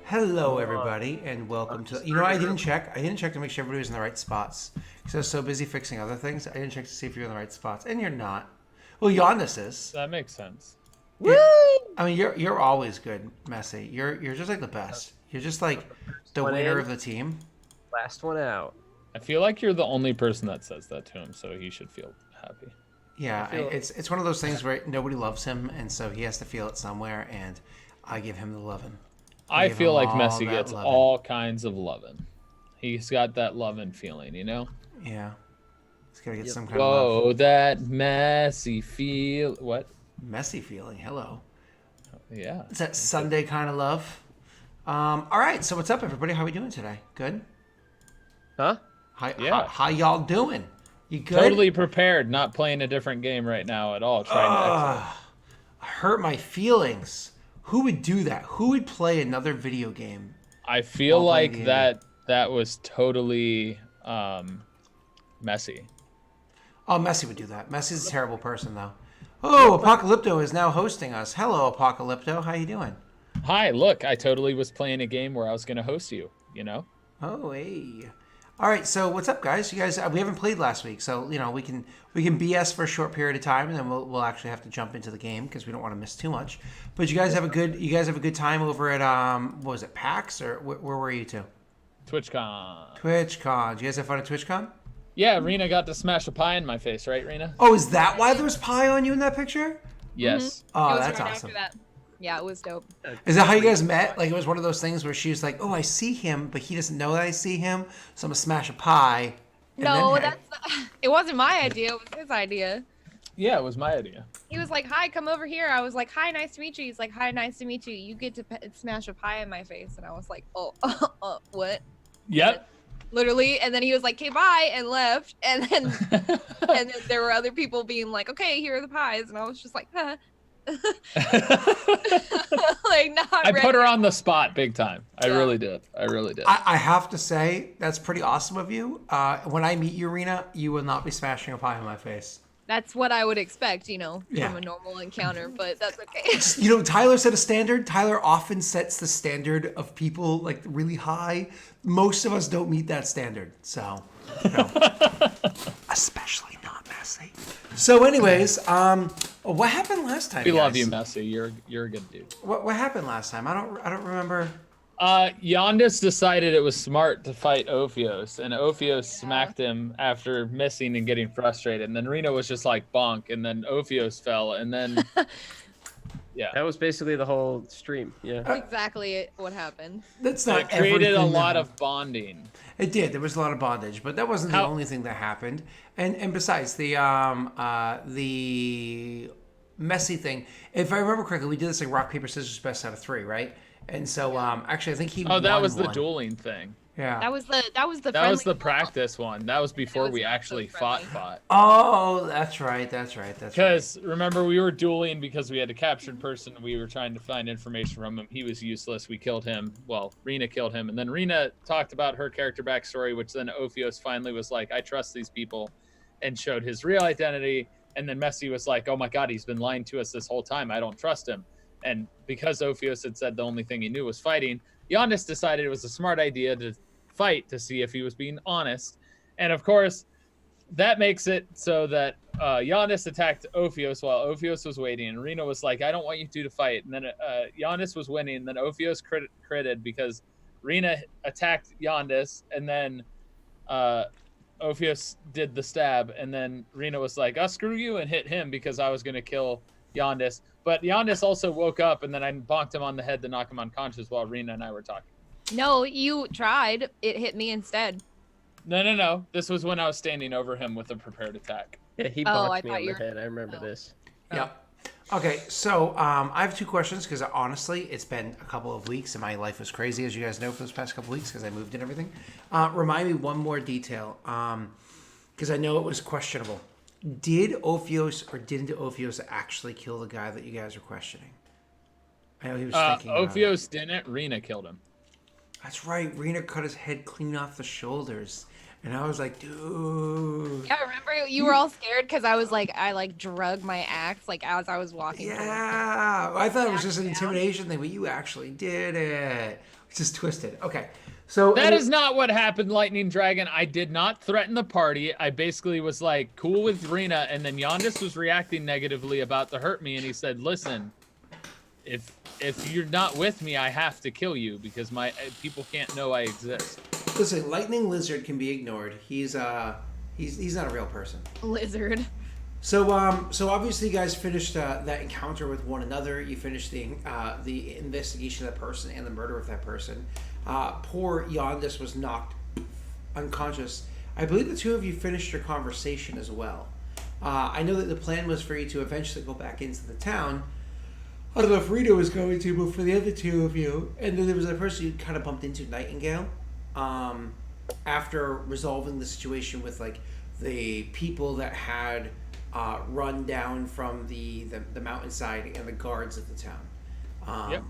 Hello, everybody, and welcome to. You know, I didn't check. I didn't check to make sure everybody was in the right spots because I was so busy fixing other things. I didn't check to see if you're in the right spots, and you're not. Well, Giannis is. That makes sense. Woo! I mean, you're always good, Messi. You're just like the best. You're just like the winner of the team. Last one out. I feel like you're the only person that says that to him, so he should feel happy. Yeah, it's one of those things where nobody loves him, and so he has to feel it somewhere, and I give him the loving. I feel like Messi gets all kinds of loving. He's got that loving feeling, you know? Yeah. He's got to get some kind of love. Whoa, that Messi feel... What? Messy feeling. Hello. Yeah. It's that Sunday kind of love. All right, so what's up, everybody? How we doing today? Good? Huh? How y'all doing? You good? Totally prepared, not playing a different game right now at all. Trying to exit. I hurt my feelings. Who would do that? Who would play another video game? I feel like that was totally Messi. Oh, Messi would do that. Messi's a terrible person, though. Oh, Apocalypto is now hosting us. Hello, Apocalypto. How you doing? Hi, look, I totally was playing a game where I was going to host you, you know? Oh, hey. All right, so what's up, guys? You guys, we haven't played last week, so you know we can BS for a short period of time, and then we'll actually have to jump into the game because we don't want to miss too much. But you guys have a good time over at what was it, PAX, or where were you two? TwitchCon. TwitchCon. Did you guys have fun at TwitchCon? Yeah, Rena got to smash a pie in my face, right, Rena? Oh, is that why there was pie on you in that picture? Yes. Mm-hmm. Oh, It was that's right awesome. after that. Yeah, it was dope. Is that how you guys met? Like it was one of those things where she was like, "Oh, I see him, but he doesn't know that I see him, so I'm gonna smash a pie." And No, then, it wasn't my idea. It was his idea. Yeah, it was my idea. He was like, "Hi, come over here." I was like, "Hi, nice to meet you." He's like, "Hi, nice to meet you. You get to smash a pie in my face," and I was like, "Oh, what?" Yep. Literally, and then he was like, "Okay, bye," and left. And then there were other people being like, "Okay, here are the pies," and I was just like, "Huh." Like, not I ready. put her on the spot big time. I Yeah. really did. I have to say that's pretty awesome of you. When I meet you, Rena, you will not be smashing a pie in my face. That's what I would expect, you know, Yeah. from a normal encounter, but that's okay. You know, Tyler set a standard. Tyler often sets the standard of people like really high. Most of us don't meet that standard, so you know, especially not Messi. So, anyways, what happened last time? We guys? love you, Messi. You're a good dude. What happened last time? I don't remember. Yondis decided it was smart to fight Ophios, and Ophios smacked him after missing and getting frustrated. And then Reno was just like bonk, and then Ophios fell, and then yeah, That was basically the whole stream. Yeah. Exactly what happened. That's not it created a everything lot that- of bonding. It did. There was a lot of bondage, but that wasn't the only thing that happened. And besides the messy thing, if I remember correctly, we did this like rock paper scissors best out of 3, right? And so actually, I think he. Oh, that won was the one. dueling thing. Yeah. That was the That was friendly the one. practice one. That was before was we not actually so fought. friendly. Oh, that's right. Because remember, we were dueling because we had a captured person. We were trying to find information from him. He was useless. We killed him. Well, Rena killed him. And then Rena talked about her character backstory, which then Ophios finally was like, I trust these people, and showed his real identity. And then Messi was like, oh my God, he's been lying to us this whole time. I don't trust him. And because Ophios had said the only thing he knew was fighting, Yondis decided it was a smart idea to fight to see if he was being honest. And of course, that makes it so that Yondis attacked Ophios while Ophios was waiting. And Reno was like, I don't want you two to fight. And then Yondis was winning. And then Ophios critted because Rena attacked Yondis. And then Ophios did the stab. And then Rena was like, oh, screw you, and hit him because I was going to kill Yondis. But Yondis also woke up, and then I bonked him on the head to knock him unconscious while Rena and I were talking. No, you tried. It hit me instead. No. This was when I was standing over him with a prepared attack. Yeah, he Oh, I bonked me thought on you the were- head. I remember this. Yeah. Okay, so I have 2 questions because honestly, it's been a couple of weeks and my life was crazy, as you guys know, for those past couple of weeks because I moved and everything. Remind me one more detail because I know it was questionable. Did Ophios or didn't Ophios actually kill the guy that you guys are questioning? I know he was thinking about it. Ophios didn't. Rena killed him. That's right. Rena cut his head clean off the shoulders. And I was like, dude. Yeah, remember you were all scared because I was like, I like drug my axe like as I was walking. Yeah. I thought it was just an down. intimidation thing, but you actually did it. Just twisted. Okay. So That is not what happened, Lightning Dragon. I did not threaten the party. I basically was like cool with Rena, and then Yondis was reacting negatively about to hurt me, and he said, "Listen, if you're not with me, I have to kill you because my people can't know I exist." Listen, Lightning Lizard can be ignored. He's not a real person. Lizard. So obviously you guys finished that encounter with one another. You finished the investigation of that person and the murder of that person. Poor Yondis was knocked unconscious. I believe the two of you finished your conversation as well. I know that the plan was for you to eventually go back into the town. I don't know if Rita was going to, but for the other two of you, and then there was a person you kind of bumped into, Nightingale, after resolving the situation with like the people that had run down from the mountainside and the guards of the town. Yep.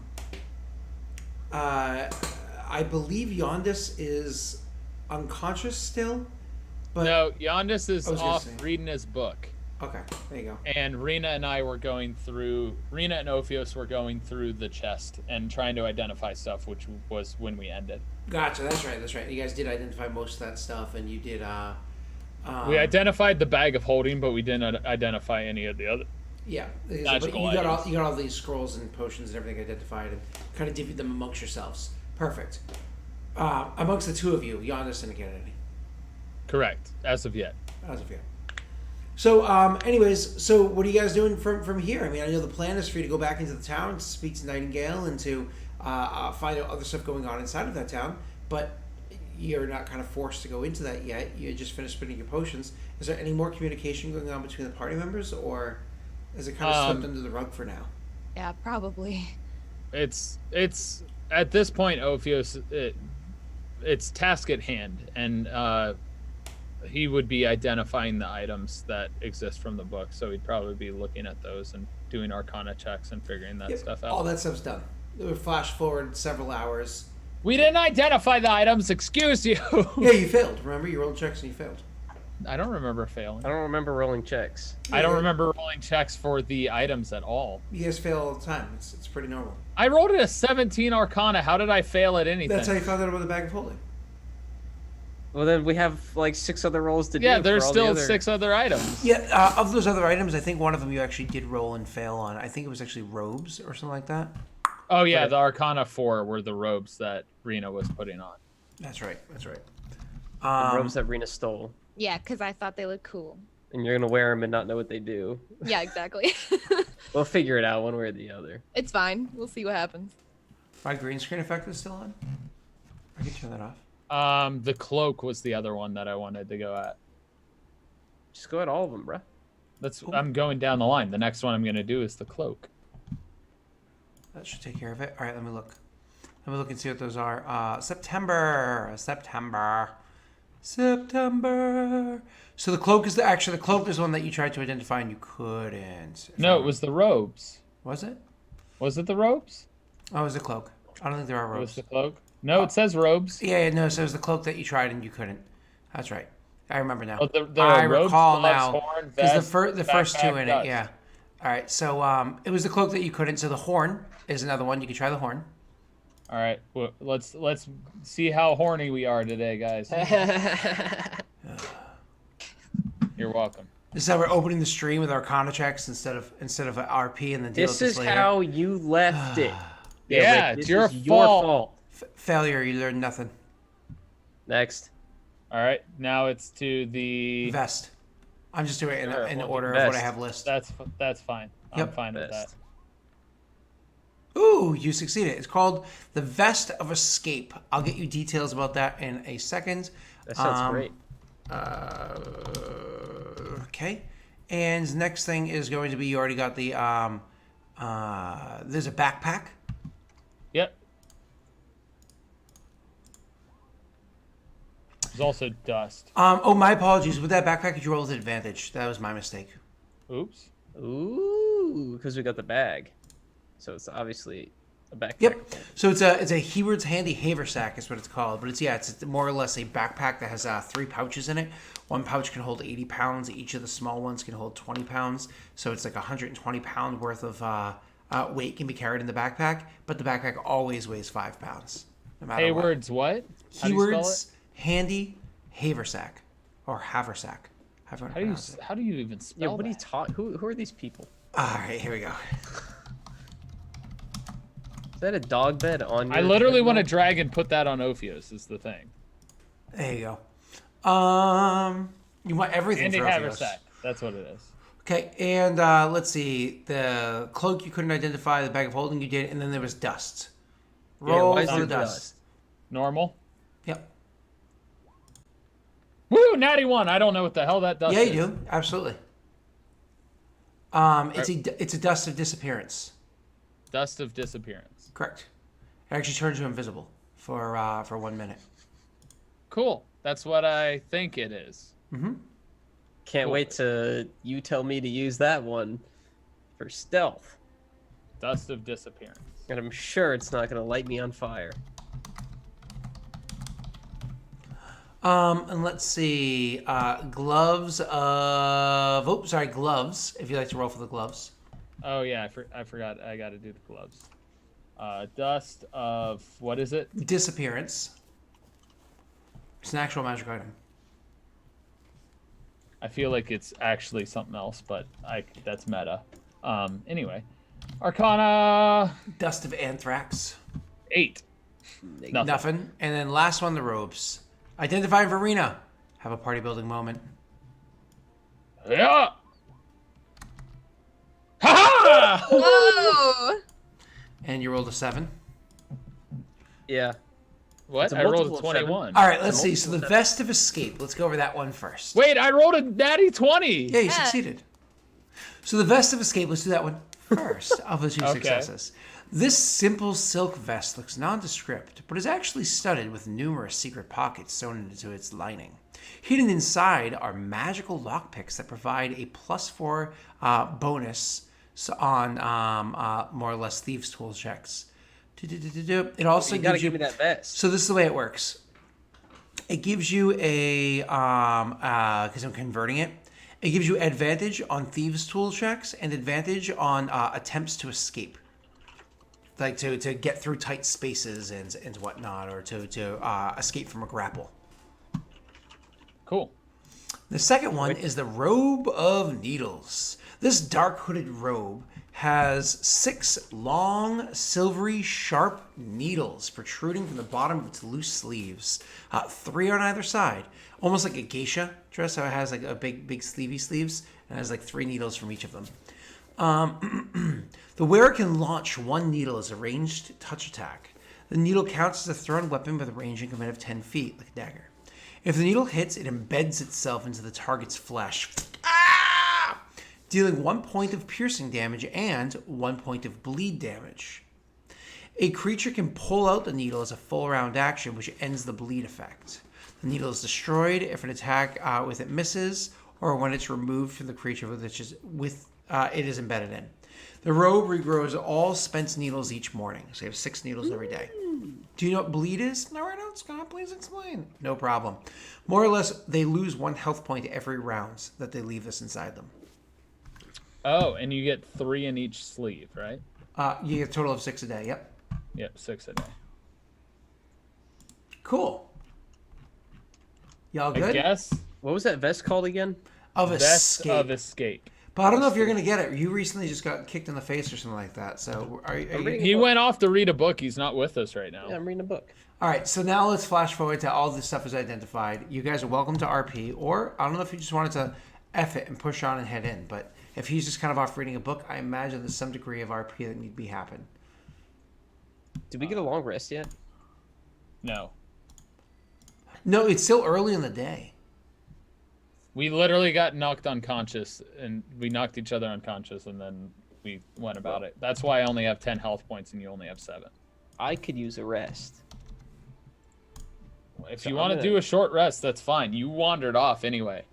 I believe Yondis is unconscious still, but No, Yondis is I was gonna off say. reading his book. Okay, there you go. And Rena and Ophios were going through the chest and trying to identify stuff, which was when we ended. Gotcha. That's right. You guys did identify most of that stuff, and you did. We identified the bag of holding, but we didn't identify any of the other. Yeah, but Magical you got items. all these scrolls and potions and everything identified, and kind of divvied them amongst yourselves. Perfect. Amongst the two of you, Yondis didn't get any. Correct, as of yet. As of yet. So, anyways, so what are you guys doing from here? I mean, I know the plan is for you to go back into the town to speak to Nightingale and to find out other stuff going on inside of that town, but you're not kind of forced to go into that yet. You just finished spinning your potions. Is there any more communication going on between the party members, or is it kind of slipped under the rug for now? Yeah, probably. It's at this point, Ophios, it's task at hand, and he would be identifying the items that exist from the book, so he'd probably be looking at those and doing Arcana checks and figuring that stuff out. All that stuff's done. We flash forward several hours. We didn't identify the items, excuse you! Yeah, you failed. Remember, you rolled checks and you failed. I don't remember failing. I don't remember rolling checks. I don't remember rolling checks for the items at all. You guys fail all the time. It's pretty normal. I rolled a 17 Arcana. How did I fail at anything? That's how you found out about the bag of holding. Well, then we have like 6 other rolls to do. Yeah, for there's all the still other... 6 other items. Yeah, of those other items, I think one of them you actually did roll and fail on. I think it was actually robes or something like that. Oh yeah, Right. the Arcana 4 were the robes that Rena was putting on. That's right. The robes that Rena stole. Yeah, because I thought they looked cool. And you're going to wear them and not know what they do. Yeah, exactly. We'll figure it out one way or the other. It's fine. We'll see what happens. My green screen effect is still on. I can turn that off. The cloak was the other one that I wanted to go at. Just go at all of them, bruh. I'm going down the line. The next one I'm going to do is the cloak. That should take care of it. All right, let me look. Let me look and see what those are. September. So the cloak is the cloak is one that you tried to identify and you couldn't. No, it was the robes. Was it? Was it the robes? Oh, it was the cloak. I don't think there are It was robes. the cloak? No, it says robes. Yeah, no. So it was the cloak that you tried and you couldn't. That's right. I remember now. Oh, the I robes, recall gloves, now horn, because vest, the first two backpack, in dust. it. Yeah. All right. So it was the cloak that you couldn't. So the horn is another one. You could try the horn. All right, well, let's see how horny we are today, guys. You're welcome. This is how we're opening the stream with Arcana checks instead of RP and then deal This with is this later. how you left it. Yeah, Rick, it's this your is fault. Failure. You learned nothing. Next. All right, now it's to the. Vest. I'm just doing it Sure, in well, order of vest. what I have listed. That's fine. I'm Yep. fine with that. Vest. Ooh, you succeeded. It's called the Vest of Escape. I'll get you details about that in a second. That sounds great. Okay. And next thing is going to be you already got the there's a backpack. Yep. There's also dust. Oh, my apologies. With that backpack, you roll with advantage. That was my mistake. Oops. Ooh, because we got the bag. So it's obviously a backpack. Yep. So it's a Heberd's Handy Haversack is what it's called, but it's more or less a backpack that has 3 pouches in it. One pouch can hold 80 pounds. Each of the small ones can hold 20 pounds. So it's like 120 pound worth of weight can be carried in the backpack, but the backpack always weighs 5 pounds, no no matter what. Hayward's what? How do you spell it? Keywords, handy, haversack, or haversack. How do you even spell Yeah, what that? are you talking? Who are these people? All right, here we go. Is that a dog bed on your I literally want to head? drag and put that on Ophios is the thing. There you go. You want everything Andy for Ophios. Haversack. That's what it is. Okay, and let's see. The cloak you couldn't identify, the bag of holding you did, and then there was dust. Roll why is for there dust. dust? Normal. Yep. Woo, natty one. I don't know what the hell that does. Yeah, you do. Absolutely. It's a dust of disappearance. Dust of disappearance. Correct. It actually turns you invisible for 1 minute. Cool. That's what I think it is. Can't wait to you tell me to use that one for stealth. Dust of disappearance. And I'm sure it's not going to light me on fire. And let's see. Gloves. If you'd like to roll for the gloves. Oh yeah, I forgot. I got to do the gloves. Dust of what is it? Disappearance. It's an actual magic item. I feel like it's actually something else, but that's meta. Anyway, Arcana Dust of anthrax. 8. Nothing. Nothing. And then last one, the robes. Identify Verena. Have a party building moment. Yeah. Ha ha! Whoa! And you rolled a 7. Yeah. What? It's a I rolled multiple a of 21. All right, let's see. So the vest of escape. Let's go over that one first. Wait, I rolled a natty 20. Yeah, you succeeded. So the vest of escape. Let's do that one first of the 2 successes. This simple silk vest looks nondescript, but is actually studded with numerous secret pockets sewn into its lining. Hidden inside are magical lockpicks that provide a +4 bonus on more or less thieves' tool checks. It also You gotta gives you. give me that vest. So this is the way it works. It gives you a because I'm converting it. It gives you advantage on thieves' tool checks and advantage on attempts to escape, like to get through tight spaces and whatnot, or to escape from a grapple. Cool. The second one is the robe of needles. This dark hooded robe has 6 long, silvery, sharp needles protruding from the bottom of its loose sleeves. 3 on either side, almost like a geisha dress. How it has like a big sleevey sleeves and has like 3 needles from each of them. The wearer can launch 1 needle as a ranged touch attack. The needle counts as a thrown weapon with a range increment of 10 feet, like a dagger. If the needle hits, it embeds itself into the target's flesh, dealing 1 point of piercing damage and 1 point of bleed damage. A creature can pull out the needle as a full round action, which ends the bleed effect. The needle is destroyed if an attack with it misses, or when it's removed from the creature it is embedded in. The robe regrows all spent needles each morning, so you have 6 needles every day. Do you know what bleed is? No, I don't, Scott. Please explain. No problem. More or less, they lose 1 health point every round that they leave this inside them. Oh, and you get 3 in each sleeve, right? You get a total of 6 a day. Yep. Yep, 6 a day. Cool. Y'all good? I guess What was that vest called again? Of Vest escape. of escape. But I don't know if you're gonna get it. You recently just got kicked in the face or something like that. So are you? reading- He went off to read a book. He's not with us right now. Yeah, I'm reading a book. All right. So now let's flash forward to all this stuff is identified. You guys are welcome to RP, or I don't know if you just wanted to F it and push on and head in. But if he's just kind of off reading a book, I imagine there's some degree of RP that need to be happen. Did we get a long rest yet? No. No, it's still early in the day. We literally got knocked unconscious, and we knocked each other unconscious, and then we went about it. That's why I only have 10 health points, and you only have 7. I could use a rest. If So you I'm want to gonna- do a short rest, that's fine. You wandered off anyway.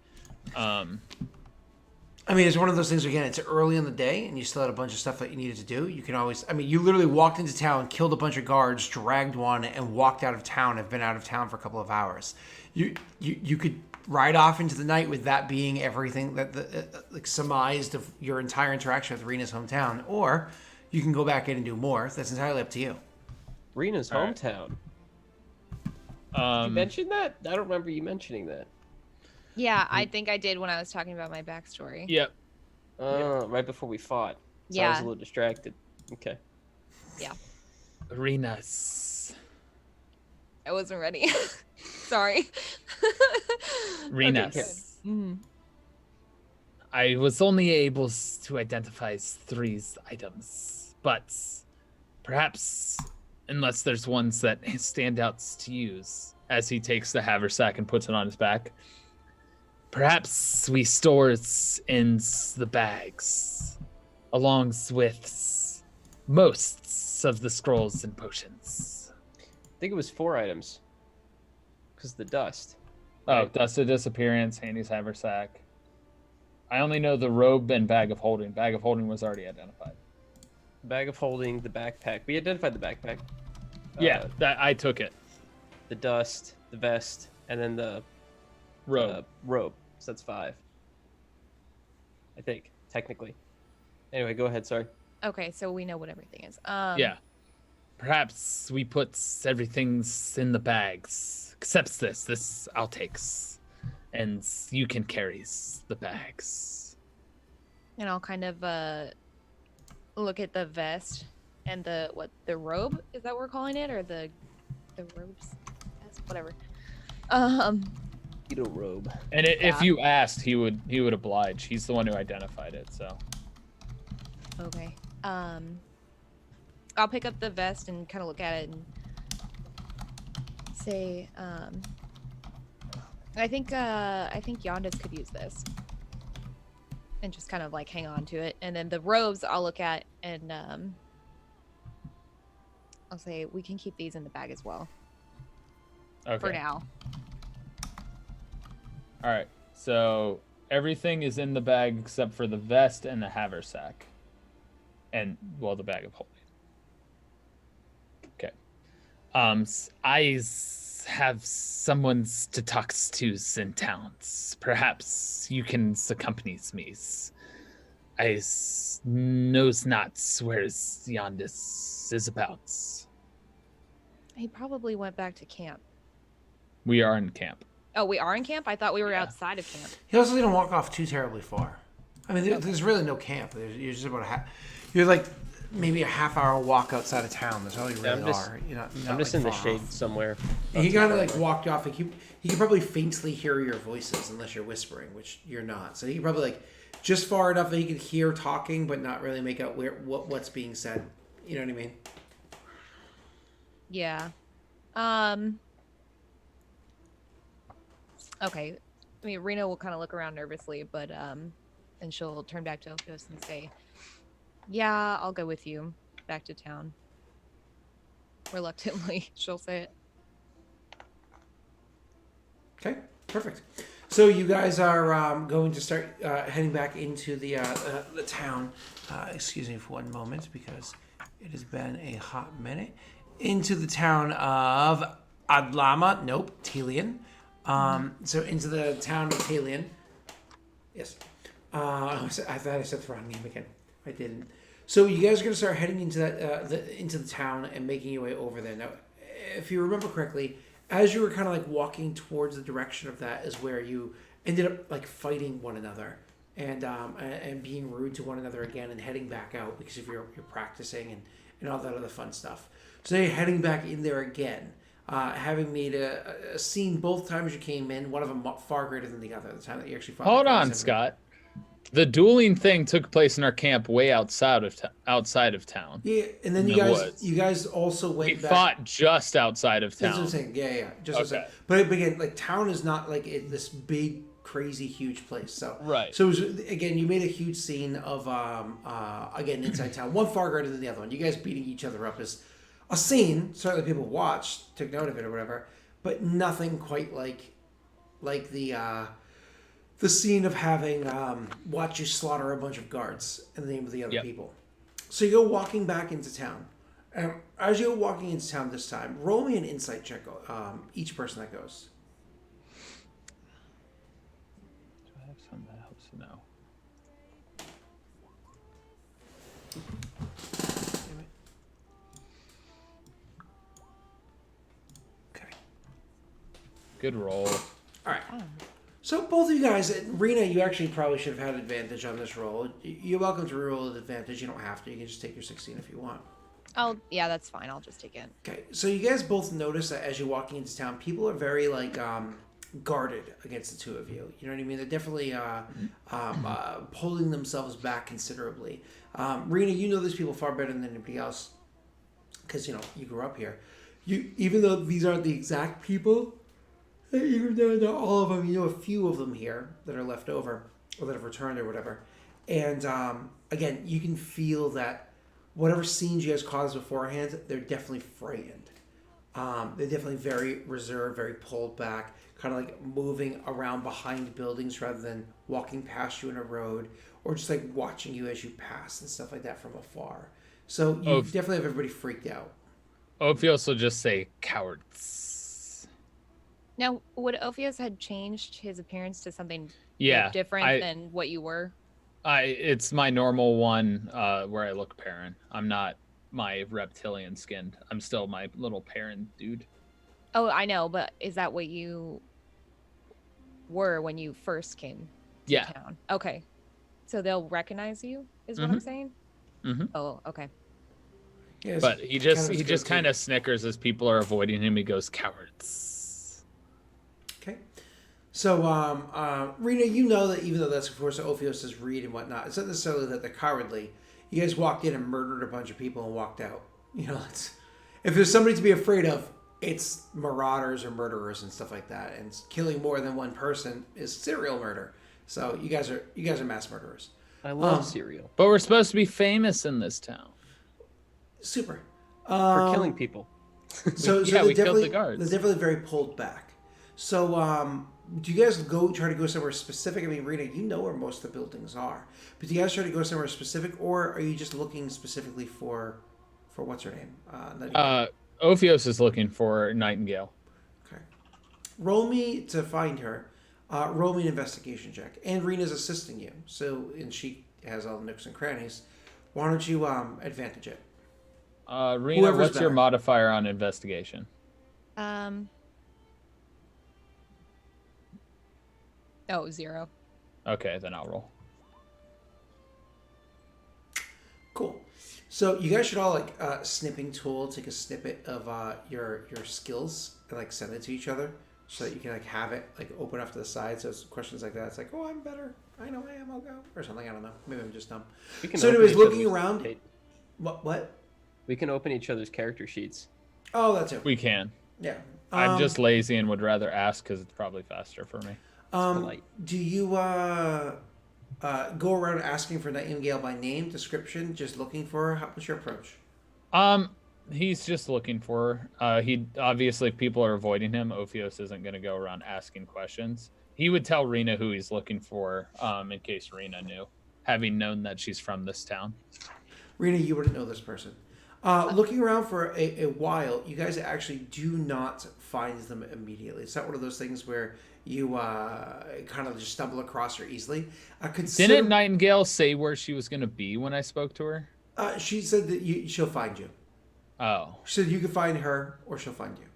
I mean, it's one of those things, again, it's early in the day and you still had a bunch of stuff that you needed to do. You can always, I mean, you literally walked into town, killed a bunch of guards, dragged one, and walked out of town, have been out of town for a couple of hours. You could ride off into the night with that being everything that like surmised of your entire interaction with Rena's hometown, or you can go back in and do more. That's entirely up to you. Rena's All right. hometown. Did you mention that? I don't remember you mentioning that. Yeah, I think I did when I was talking about my backstory. Yep. Right before we fought. So I was a Yeah. little distracted. Okay. Yeah. Arenas. I wasn't ready. Sorry. Arenas. Mm. I was only able to identify 3 items, but perhaps, unless there's ones that stand out to use, as he takes the haversack and puts it on his back, perhaps we store it in the bags, along with most of the scrolls and potions. I think it was 4 items. Because the dust. Oh, Right. Dust of Disappearance, Handy's haversack. I only know the robe and bag of holding. Bag of holding was already identified. Bag of holding, the backpack. We identified the backpack. Yeah, that I took it. The dust, the vest, and then the Robe. robe. So that's 5. I think, technically. Anyway, go ahead, sorry. Okay, so we know what everything is. Yeah. Perhaps we put everything's in the bags. Except this. This I'll takes. And you can carry the bags. And I'll kind of look at the vest and the robe, is that what we're calling it, or the robes? Yes, whatever. Beetle robe. And if Yeah. you asked, he would oblige. He's the one who identified it, so. Okay. I'll pick up the vest and kind of look at it and say, I think Yondas could use this. And just kind of like hang on to it. And then the robes I'll look at and I'll say we can keep these in the bag as well. Okay. For now. All right. So everything is in the bag except for the vest and the haversack. And, well, the bag of holding. Okay. I have someone's to talk to in towns. Perhaps you can accompany me. I knows not where Yondis is about. He probably went back to camp. We are in camp. Oh, we are in camp? I thought we were outside of camp. He also didn't walk off too terribly far. I mean, there's really no camp. You're just about you're like maybe a half-hour walk outside of town. That's all you really are. I'm just in the shade somewhere. He kind of like walked off. Like he could probably faintly hear your voices unless you're whispering, which you're not. So he could probably like just far enough that he could hear talking, but not really make out what's being said. You know what I mean? Yeah. Okay. I mean, Rena will kind of look around nervously, but and she'll turn back to Elfios and say, "Yeah, I'll go with you back to town." Reluctantly, she'll say it. Okay, perfect. So you guys are going to start heading back into the town. Excuse me for one moment because it has been a hot minute. Into the town of Adlama. Nope, Telian. So into the town of Telian. Yes. I thought I said the wrong name again. I didn't. So you guys are going to start heading into that into the town and making your way over there. Now, if you remember correctly, as you were kind of like walking towards the direction of that is where you ended up like fighting one another and being rude to one another again and heading back out because of you're practicing and all that other fun stuff. So you're heading back in there again. Having made a scene both times you came in, one of them far greater than the other. The time that you actually fought. Hold on, Scott. The dueling thing took place in our camp way outside of town. Yeah, and then you guys also went. We back. fought just outside of town. That's what I'm saying. Yeah. Just okay. But again, like town is not like this big, crazy, huge place. So right. So it was, again, you made a huge scene of again inside town, one far greater than the other one. You guys beating each other up is a scene. Certainly, people watched, took note of it or whatever, but nothing quite like the scene of having watch you slaughter a bunch of guards in the name of the other people. So you go walking back into town. As you go walking into town this time, roll me an insight check, each person that goes. Do I have something that helps to know? Okay. Good roll. All right. Oh. So both of you guys, Rena, you actually probably should have had advantage on this roll. You're welcome to reroll with advantage. You don't have to. You can just take your 16 if you want. Oh, yeah, that's fine. I'll just take it. Okay. So you guys both notice that as you're walking into town, people are very guarded against the two of you. You know what I mean? They're definitely pulling themselves back considerably. Rena, you know these people far better than anybody else because you grew up here. Even though these aren't the exact people. Even though they're all of them, you know a few of them here that are left over or that have returned or whatever. And again, you can feel that whatever scenes you guys caused beforehand, they're definitely frightened. They're definitely very reserved, very pulled back, kind of like moving around behind buildings rather than walking past you in a road or just like watching you as you pass and stuff like that from afar. So you definitely have everybody freaked out. Ophios will just say cowards. Now, would Ophius had changed his appearance to something different than what you were? It's my normal one where I look Perrin. I'm not my reptilian skinned. I'm still my little Perrin dude. Oh, I know, but is that what you were when you first came to town? Okay. So they'll recognize you, is what I'm saying? Mm-hmm. Oh, okay. Yes, but he just kind of snickers as people are avoiding him. He goes, cowards. Okay. So, Rena, you know that even though that's, of course, Ophios' read and whatnot, it's not necessarily that they're cowardly. You guys walked in and murdered a bunch of people and walked out. You know, if there's somebody to be afraid of, it's marauders or murderers and stuff like that. And killing more than one person is serial murder. So you guys are mass murderers. I love cereal. But we're supposed to be famous in this town. Super. For killing people. So we killed the guards. They're definitely very pulled back. So, do you guys try to go somewhere specific? I mean, Rena, you know where most of the buildings are. But do you guys try to go somewhere specific, or are you just looking specifically for what's her name? Ophios is looking for Nightingale. Okay. Roll me to find her. Roll me an investigation check. And Rena's assisting you. And she has all the nooks and crannies. Why don't you advantage it? Rena, Whoever's what's your better. modifier on investigation? Oh, 0. Okay, then I'll roll. Cool. So you guys should all snipping tool take a snippet of your skills and send it to each other so that you can have it open up to the side. So it's questions like that. It's oh, I'm better. I know I am. I'll go or something. I don't know. Maybe I'm just dumb. So anyways, looking around. What? We can open each other's character sheets. Oh, that's it. We can. Yeah. I'm just lazy and would rather ask because it's probably faster for me. Do you go around asking for Nightingale by name, description, just looking for her? What's your approach? He's just looking for her. He obviously people are avoiding him. Ophios isn't going to go around asking questions. He would tell Rena who he's looking for, in case Rena knew, having known that she's from this town. Rena, you wouldn't know this person. Looking around for a while, you guys actually do not find them immediately. It's not one of those things where you kind of just stumble across her easily. Didn't Nightingale say where she was going to be when I spoke to her? She said that she'll find you. Oh. She said you can find her or she'll find you.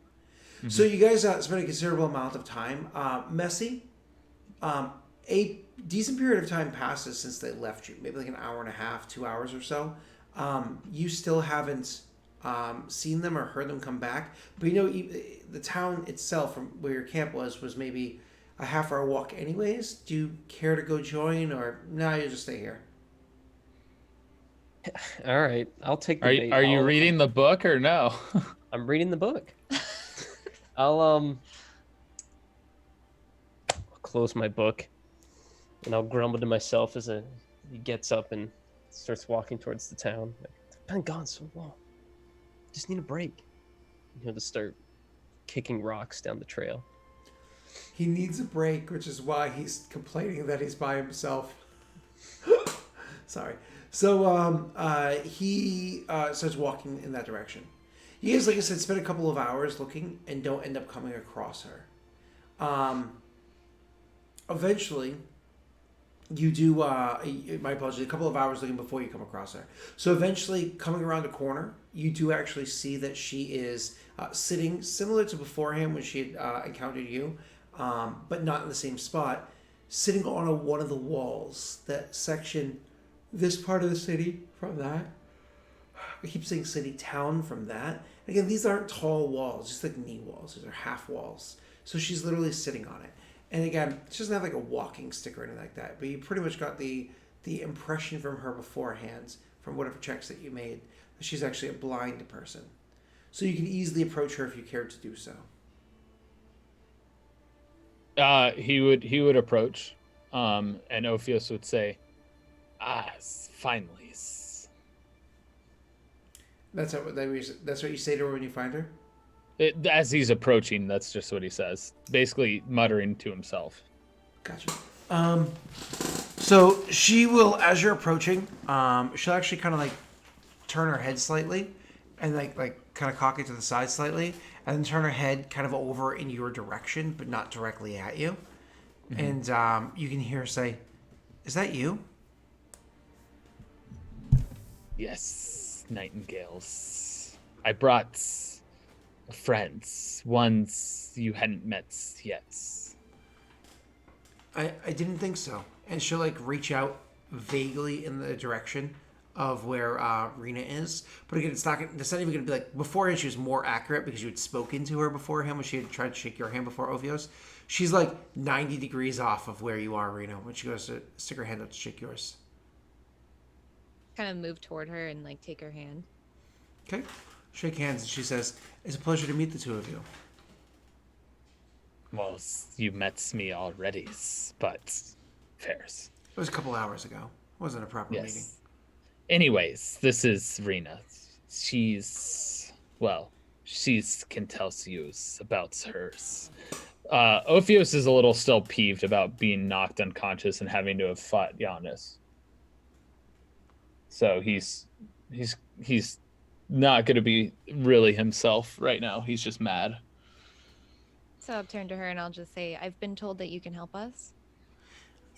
Mm-hmm. So you guys spend a considerable amount of time. Messy, a decent period of time passes since they left you. Maybe an hour and a half, 2 hours or so. You still haven't seen them or heard them come back. But the town itself from where your camp was maybe a half-hour walk anyways. Do you care to go join or no, you'll just stay here? All right, I'll take the bait. Are you reading the book or no? I'm reading the book. I'll close my book and I'll grumble to myself as he gets up and starts walking towards the town. I've been gone so long. Just need a break. To start kicking rocks down the trail. He needs a break, which is why he's complaining that he's by himself. Sorry. So he starts walking in that direction. You guys, like I said, spend a couple of hours looking and don't end up coming across her. Eventually, you do, my apologies, a couple of hours looking before you come across her. So eventually, coming around a corner, you do actually see that she is sitting similar to beforehand when she had encountered you, but not in the same spot, sitting on one of the walls that section this part of the city from that. I keep saying city, town from that. Again, these aren't tall walls, just like knee walls. These are half walls. So she's literally sitting on it. And again, she doesn't have like a walking stick or anything like that, but you pretty much got the impression from her beforehand, from whatever checks that you made, that she's actually a blind person. So you can easily approach her if you cared to do so. He would approach, and Ophios would say, finally. That's what you say to her when you find her? As he's approaching, that's just what he says, basically muttering to himself. Gotcha. So she will, as you're approaching, she'll actually kind of like turn her head slightly, and like kind of cock it to the side slightly, and then turn her head kind of over in your direction, but not directly at you. Mm-hmm. And you can hear her say, "Is that you?" Yes, nightingales. I brought friends, ones you hadn't met yet. I didn't think so. And she'll like reach out vaguely in the direction of where Rena is. But again, it's not even going to be like, beforehand she was more accurate because you had spoken to her beforehand when she had tried to shake your hand before Ophios. She's like 90 degrees off of where you are, Rena, when she goes to stick her hand out to shake yours. Kind of move toward her and like take her hand. Okay. Shake hands, and she says, "It's a pleasure to meet the two of you." Well, you met me already, but fairs. It was a couple hours ago. It wasn't a proper meeting. Anyways, this is Rena. She's can tell you about hers. Ophios is a little still peeved about being knocked unconscious and having to have fought Giannis. So he's not going to be really himself right now. He's just mad. So I'll turn to her and I'll just say, "I've been told that you can help us."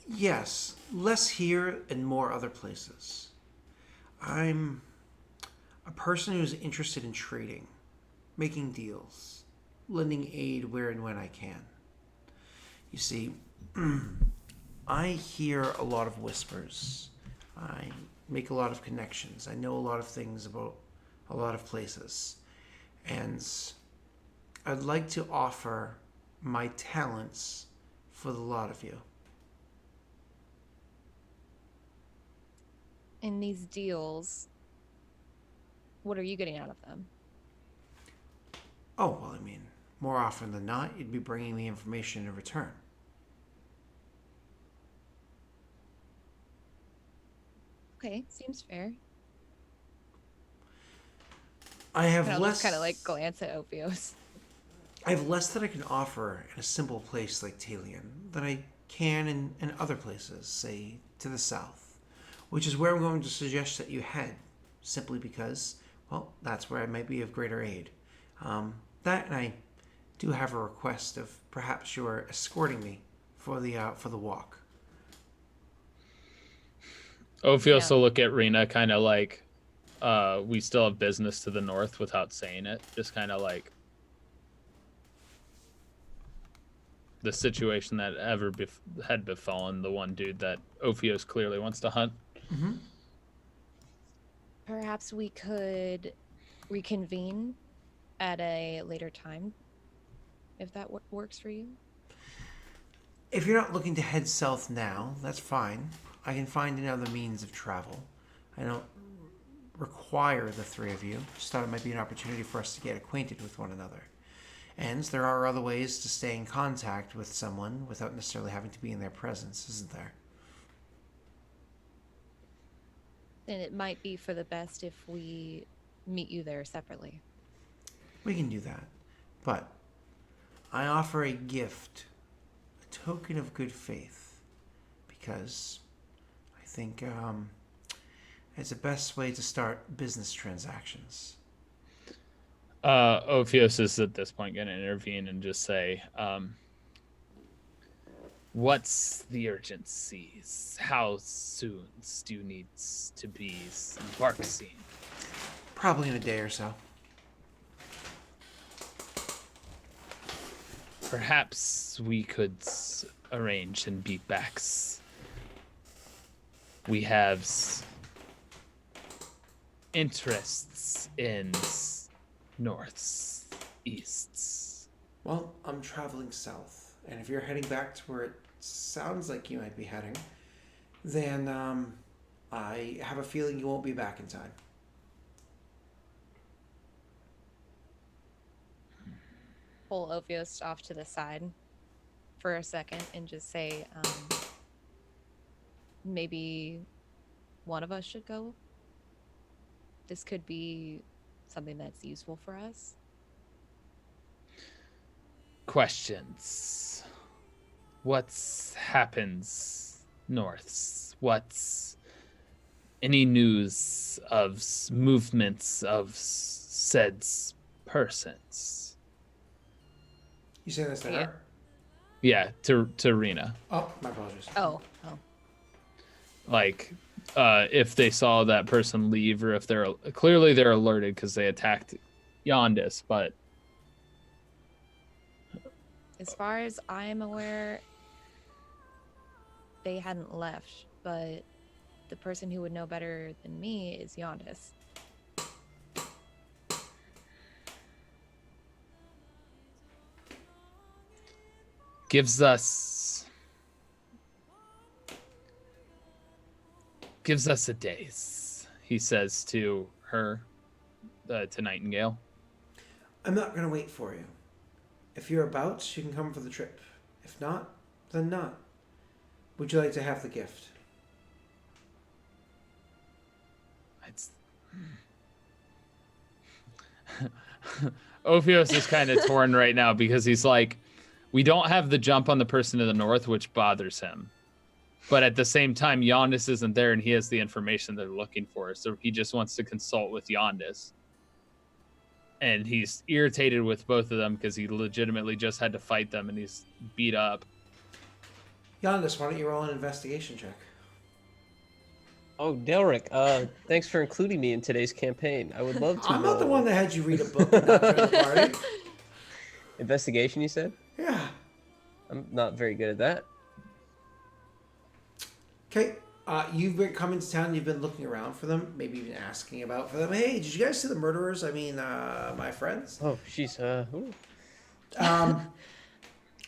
Yes, less here and more other places. I'm a person who's interested in trading, making deals, lending aid where and when I can. You see, I hear a lot of whispers. I make a lot of connections. I know a lot of things about a lot of places. And I'd like to offer my talents for the lot of you. In these deals, what are you getting out of them? Oh, well, I mean, more often than not, you'd be bringing me information in return. Okay, seems fair. I have and I'll less. just kind of like glance at Ophios. I have less that I can offer in a simple place like Talion than I can in other places, say to the south, which is where I'm going to suggest that you head, simply because, well, that's where I might be of greater aid. That, and I do have a request of perhaps your escorting me for the walk. Ophios will look at Rena kind of like, we still have business to the north without saying it. Just kind of like the situation that had befallen the one dude that Ophios clearly wants to hunt. Mm-hmm. Perhaps we could reconvene at a later time, if that works for you. If you're not looking to head south now, that's fine. I can find another means of travel. I don't require the three of you. Just thought it might be an opportunity for us to get acquainted with one another. And there are other ways to stay in contact with someone without necessarily having to be in their presence, isn't there? Then it might be for the best if we meet you there separately. We can do that. But I offer a gift, a token of good faith, because I think it's the best way to start business transactions. Ophios is at this point going to intervene and just say, What's the urgencies? How soon do you need to be embarking? Probably in a day or so. Perhaps we could arrange and beat backs. We have interests in norths, easts. Well, I'm traveling south, and if you're heading back to where it sounds like you might be heading, then I have a feeling you won't be back in time. Pull Ophios off to the side for a second and just say, maybe one of us should go. This could be something that's useful for us. Questions. What's happens norths? What's any news of movements of said persons? You say this to Yeah. her? Yeah, to Rena. Oh, my apologies. Oh. Like, if they saw that person leave, or if they're clearly alerted because they attacked Yondis, but As far as I'm aware, they hadn't left, but the person who would know better than me is Yondis. gives us a days, he says to her, to Nightingale. I'm not going to wait for you. If you're about, you can come for the trip. If not, then not. Would you like to have the gift? It's Ophios is kind of torn right now because he's like, we don't have the jump on the person to the north, which bothers him. But at the same time, Yondis isn't there and he has the information they're looking for. So he just wants to consult with Yondis. And he's irritated with both of them because he legitimately just had to fight them and he's beat up. Yondis, why don't you roll an investigation check? Oh, Daelric, thanks for including me in today's campaign. I would love to I'm not the roll. one that had you read a book and not join the party. Investigation, you said? Yeah. I'm not very good at that. Okay. You've been coming to town. You've been looking around for them. Maybe even asking about for them. Hey, did you guys see the murderers? I mean, my friends. Oh, she's ooh.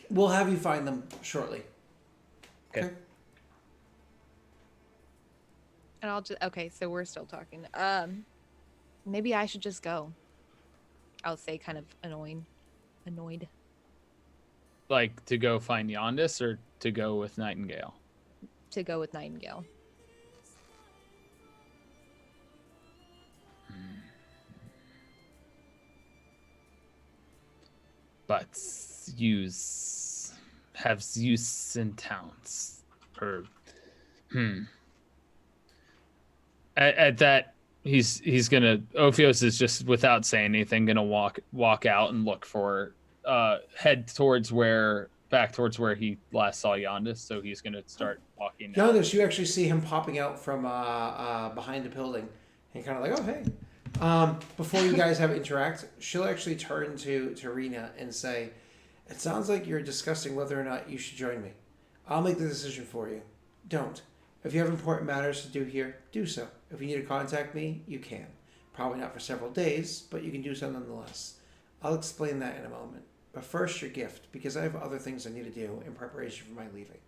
We'll have you find them shortly. Okay. And I'll just so we're still talking. Maybe I should just go. I'll say kind of annoyed. Like, to go find Yondis or to go with Nightingale? To go with Nightingale. But have use in towns, or at that he's gonna, Ophios is just, without saying anything, gonna walk out and look for head back towards where he last saw Yondis. So he's gonna start walking out. Yondis, you actually see him popping out from behind the building, and kind of like, oh hey. Before you guys have interact, she'll actually turn to Rena and say, it sounds like you're discussing whether or not you should join me. I'll make the decision for you. Don't. If you have important matters to do here, do so. If you need to contact me, you can. Probably not for several days, but you can do so nonetheless. I'll explain that in a moment. But first, your gift, because I have other things I need to do in preparation for my leaving.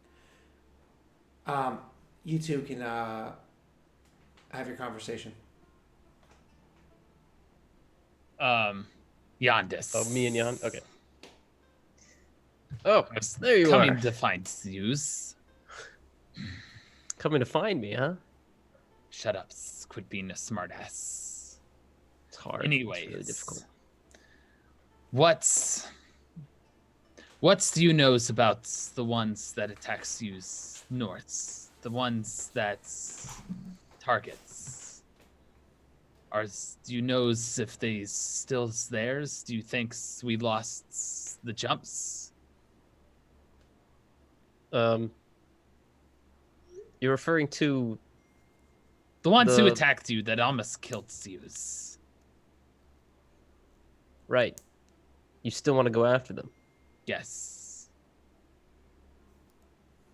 You two can have your conversation. Yondis. Oh, me and Yon. Okay. Oh, there you coming are. to find Zeus. Coming to find me, huh? Shut up. Quit being a smartass. It's hard. Anyways, It's really difficult. What do you knows about the ones that attack Zeus norths? The ones that targets? Do you knows if they still theirs? Do you think we lost the jumps? Um, you're referring to The ones who the attacked you that almost killed you. right. You still want to go after them? Yes.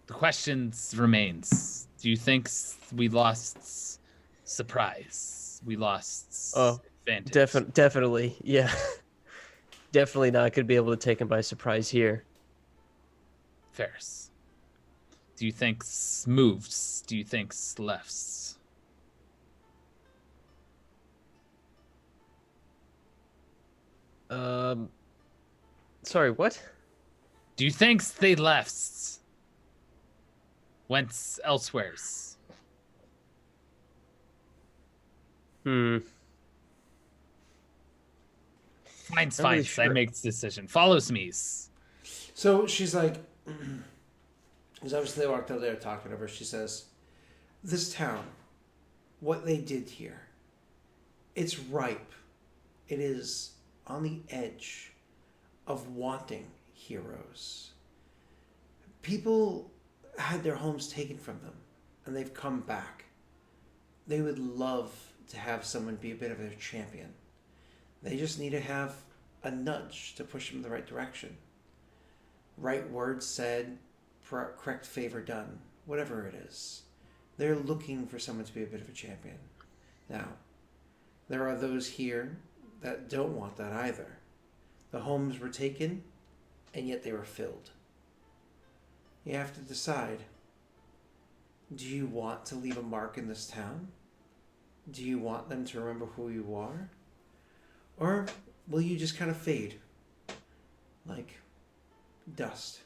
The question remains. Do you think we lost surprise? We lost Oh, advantage? definitely. Yeah. Definitely not going to be able to take him by surprise here. Ferris. Do you think moves? Do you think lefts? Sorry, what? Do you think they lefts? Went elsewheres? Not Fine, really I sure. make the decision. Follows me. So she's like, because obviously they walked out there talking to her. She says, "This town, what they did here, it's ripe. It is on the edge of wanting heroes. People had their homes taken from them, and they've come back. They would love to have someone be a bit of their champion. They just need to have a nudge to push them in the right direction. Right words said, correct favor done, whatever it is. They're looking for someone to be a bit of a champion. Now, there are those here that don't want that either. The homes were taken, and yet they were filled. You have to decide. Do you want to leave a mark in this town? Do you want them to remember who you are? Or will you just kind of fade? Like dust.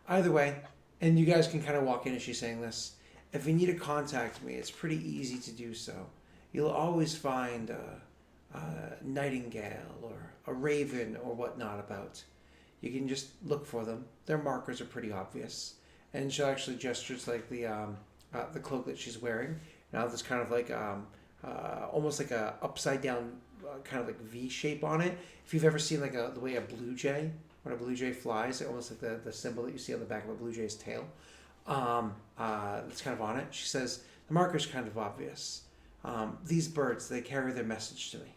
Either way, and you guys can kind of walk in as she's saying this. If you need to contact me, it's pretty easy to do so. You'll always find a nightingale or a raven or whatnot about. You can just look for them. Their markers are pretty obvious. And she actually gestures like the cloak that she's wearing. Now there's kind of like almost like a upside down kind of like V shape on it. If you've ever seen like the way a blue jay, when a blue jay flies, almost like the symbol that you see on the back of a blue jay's tail. It's kind of on it. She says the marker's kind of obvious. These birds, they carry their message to me.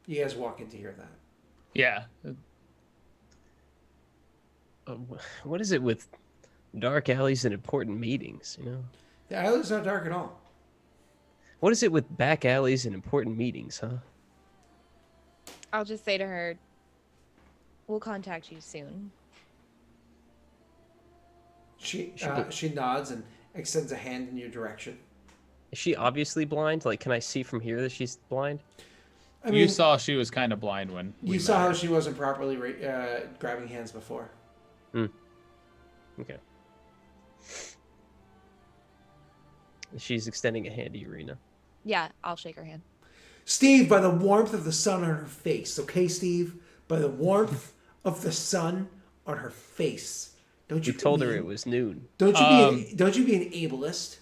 You guys walk in to hear that. Yeah. What is it with dark alleys and important meetings, you know? The island's not dark at all. What is it with back alleys and important meetings, huh? I'll just say to her, we'll contact you soon. She nods and extends a hand in your direction. Is she obviously blind? Like, can I see from here that she's blind? I mean, You saw she was kind of blind when you saw how she wasn't properly grabbing hands before. Okay. She's extending a hand to Urena. Yeah, I'll shake her hand. Steve, by the warmth of the sun on her face. Okay, Steve? By the warmth of the sun on her face. Don't you? We told her it was noon. Don't you be an ableist?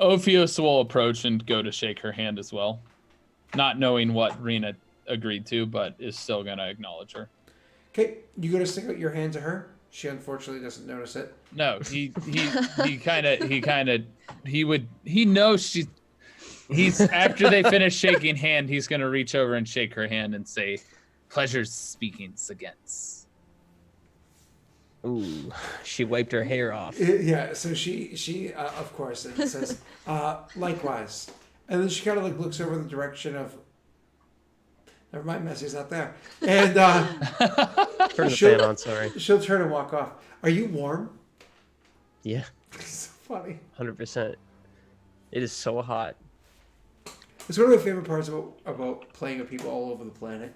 Ophios will approach and go to shake her hand as well, not knowing what Rena agreed to, but is still gonna acknowledge her. Okay, you go to stick out your hand to her. She unfortunately doesn't notice it. No, he knows he's after they finish shaking hand, he's gonna reach over and shake her hand and say, "Pleasure's speaking against." Ooh, she wiped her hair off. Yeah, so she of course, it says, likewise. And then she kind of like looks over in the direction of, never mind, Messy's not there. And Turn the fan on, sorry. She'll turn and walk off. Are you warm? Yeah, It's so funny. 100%. It is so hot. It's one of my favorite parts about playing with people all over the planet.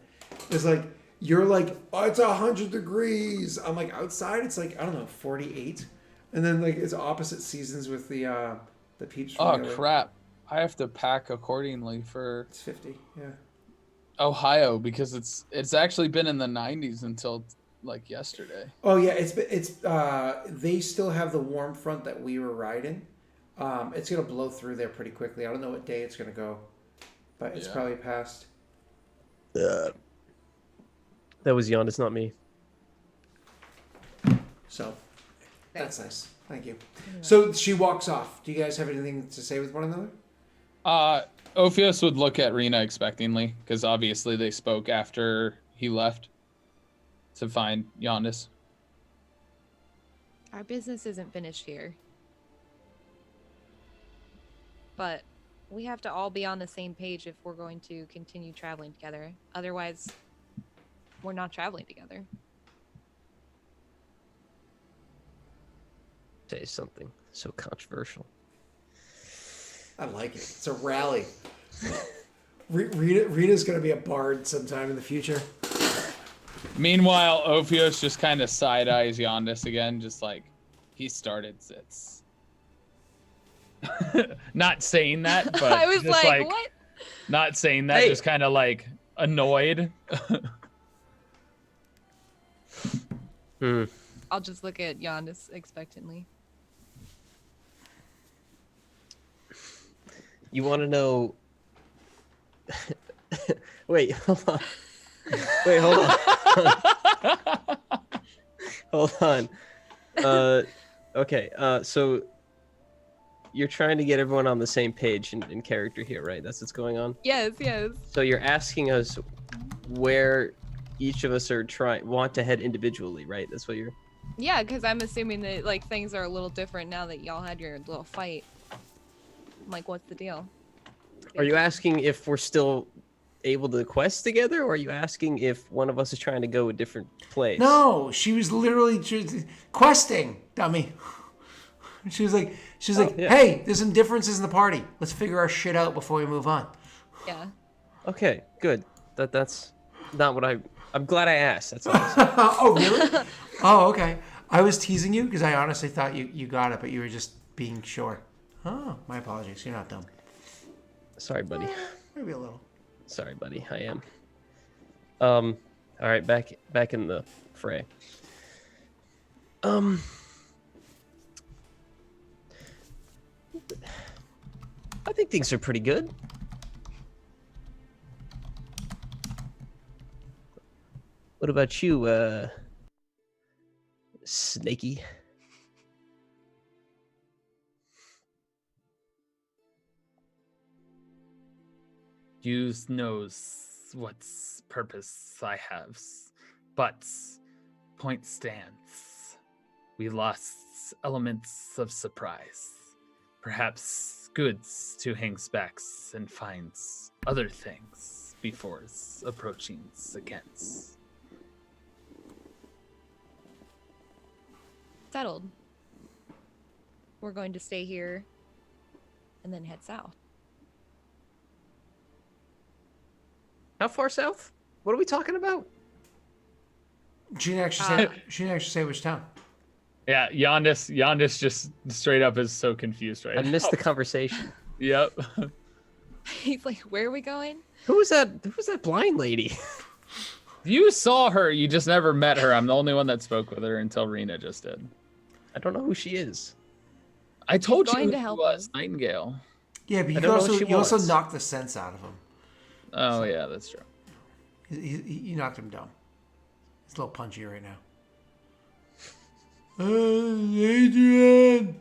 Is like, you're like, oh, it's 100 degrees. I'm like, outside it's like, I don't know, 48. And then like it's opposite seasons with the peeps from Oh the other. crap! I have to pack accordingly for It's 50, yeah. Ohio because it's actually been in the 90s until like yesterday. Oh yeah, it's they still have the warm front that we were riding. It's gonna blow through there pretty quickly. I don't know what day it's gonna go, but it's Yeah. probably past. That was Yondas, not me. So that's nice. Thank you. So she walks off. Do you guys have anything to say with one another? Ophios would look at Rena expectingly, because obviously they spoke after he left to find Yondas. Our business isn't finished here. But we have to all be on the same page if we're going to continue traveling together. Otherwise, we're not traveling together. Say something so controversial. I like it. It's a rally. Rita's going to be a bard sometime in the future. Meanwhile, Ophios just kind of side-eyes Yondas again, just like, he started this. Not saying that, but I was just like, what? Not saying that, Hey. just kind of like annoyed. I'll just look at Yondas expectantly. You want to know? Wait, hold on. Wait, hold on. Hold on. Okay. So you're trying to get everyone on the same page in character here, right? That's what's going on. Yes, yes. So you're asking us where each of us are want to head individually, right? That's what you're. Yeah, because I'm assuming that like things are a little different now that y'all had your little fight. Like, what's the deal? Are you asking if we're still able to quest together, or are you asking if one of us is trying to go a different place? No, she was literally questing, dummy. She was like, yeah. hey, there's some differences in the party. Let's figure our shit out before we move on. Yeah. Okay, good. That's not what I'm glad I asked. That's all. I'm saying. Oh, really? Oh, okay. I was teasing you because I honestly thought you got it, but you were just being sure. Oh, my apologies. You're not dumb. Sorry, buddy. Maybe a little. Sorry, buddy. I am. All right, back in the fray. I think things are pretty good. What about you, Snaky? You knows what purpose I have, but point stands. We lost elements of surprise. Perhaps goods to hangs backs and finds other things before approaching against. Settled. We're going to stay here and then head south. How far south? What are we talking about? She didn't actually say which town. Yeah, Yondas just straight up is so confused right I missed the now. conversation. Yep. He's like, where are we going? Who was that? Who was that blind lady? You saw her, you just never met her. I'm the only one that spoke with her until Rena just did. I don't know who she is. I told you going who to she help was, him. Nightingale. Yeah, but I don't know what she you also wants. knocked the sense out of him. Oh yeah, that's true. You knocked him dumb. He's a little punchy right now. Adrian!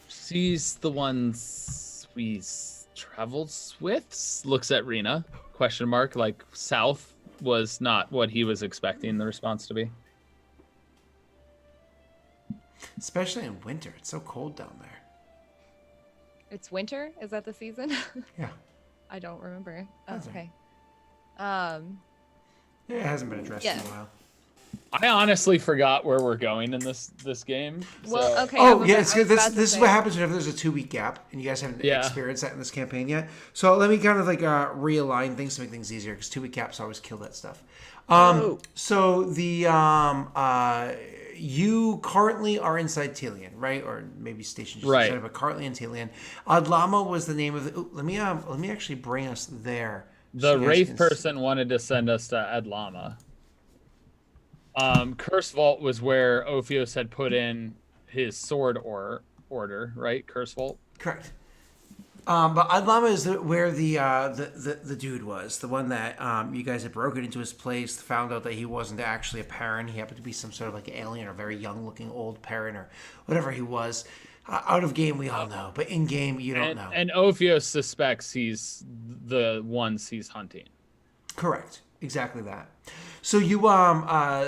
She's the ones we traveled with. Looks at Rena. Question mark. Like south was not what he was expecting the response to be. Especially in winter. It's so cold down there. It's winter? Is that the season? Yeah. I don't remember. Oh, That's okay. Yeah, it hasn't been addressed in a while. I honestly forgot where we're going in this game. Well, so- okay. Oh, I yeah, was it's good. about to This is say- what happens whenever there's a 2-week gap and you guys haven't Yeah. experienced that in this campaign yet. So let me kind of like realign things to make things easier because 2-week gaps always kill that stuff. So the you currently are inside Telian, right? Or maybe stationed just Right. inside, but currently in Telian. Adlama was the name of the. Let me actually bring us there. The so you guys Wraith can person wanted to send us to Adlama. Curse Vault was where Ophios had put in his sword order, right? Curse Vault. Correct. But Adlama is where the dude was, the one that you guys had broken into his place, found out that he wasn't actually a parent. He happened to be some sort of like alien or very young looking old parent or whatever he was. Out of game, we all know, but in game, you don't know. And Ophios suspects he's the ones he's hunting. Correct. Exactly that. So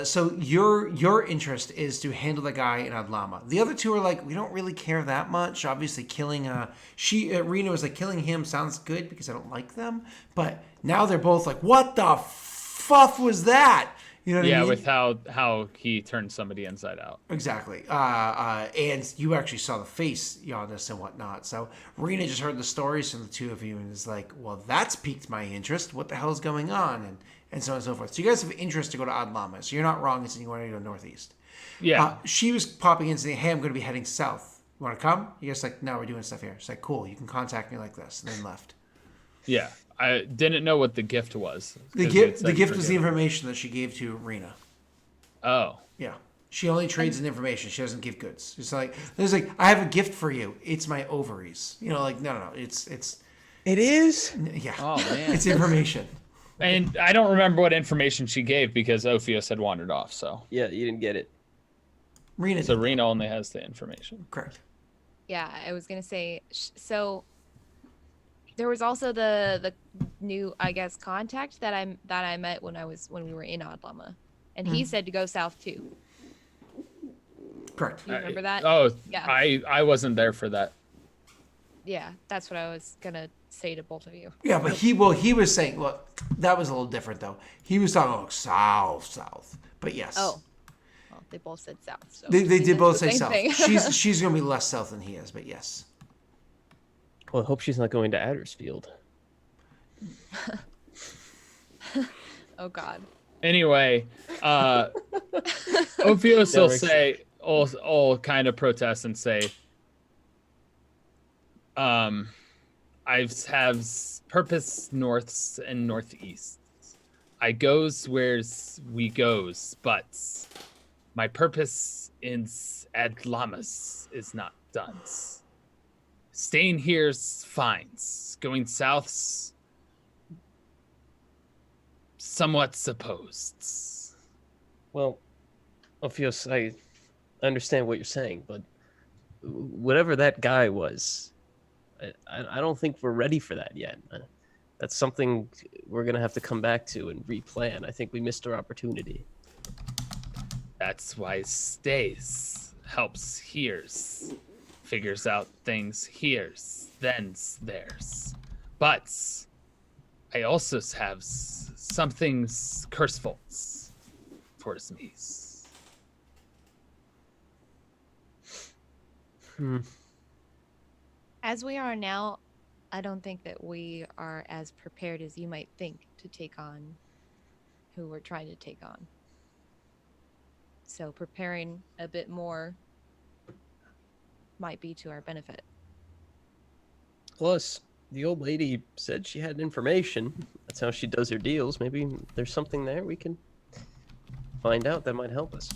so your interest is to handle the guy in Adlama. The other two are like, we don't really care that much. Obviously, killing Reno was like, killing him sounds good because I don't like them. But now they're both like, what the fuff was that? You know what I mean? With how he turned somebody inside out. Exactly. And you actually saw the face on this and whatnot. So Rena just heard the stories from the two of you and is like, well, that's piqued my interest. What the hell is going on? And so on and so forth. So you guys have interest to go to Adlama. So you're not wrong in saying you want to go northeast. Yeah. She was popping in saying, hey, I'm going to be heading south. You want to come? You guys like, no, we're doing stuff here. She's like, cool. You can contact me like this. And then left. Yeah. I didn't know what the gift was. The gift was the information that she gave to Rena. Oh. Yeah. She only trades in information. She doesn't give goods. It's like, I have a gift for you. It's my ovaries. Like, no. It's. It is? Yeah. Oh man. It's information. And I don't remember what information she gave because Ophios had wandered off, so. Yeah, you didn't get it. Rena. So Rena only has the information. Correct. Yeah, I was gonna say. So there was also the new, I guess, contact that I met when we were in Adlama, and he said to go south too. Correct. You remember that? Oh, Yeah. I wasn't there for that. Yeah, that's what I was gonna say to both of you. Yeah, but he was saying, look, that was a little different though. He was talking about south. But yes. Oh, well, they both said south. So They maybe did that's both the say same south. thing. She's gonna be less south than he is, but yes. Well, I hope she's not going to Addersfield. Oh God. Anyway, Ophios will Daelric's- say, all kind of protest and say, I have purpose norths and northeasts. I goes where's we goes, but my purpose in Adlamas is not done. Staying here's fines. Going south's somewhat supposed. Well, Ophios, I understand what you're saying, but whatever that guy was, I don't think we're ready for that yet. That's something we're going to have to come back to and replan. I think we missed our opportunity. That's why stays, helps hears, figures out things hears, then's theirs. But I also have some things cursefuls towards me. As we are now, I don't think that we are as prepared as you might think to take on who we're trying to take on. So preparing a bit more might be to our benefit. Plus, the old lady said she had information. That's how she does her deals. Maybe there's something there we can find out that might help us.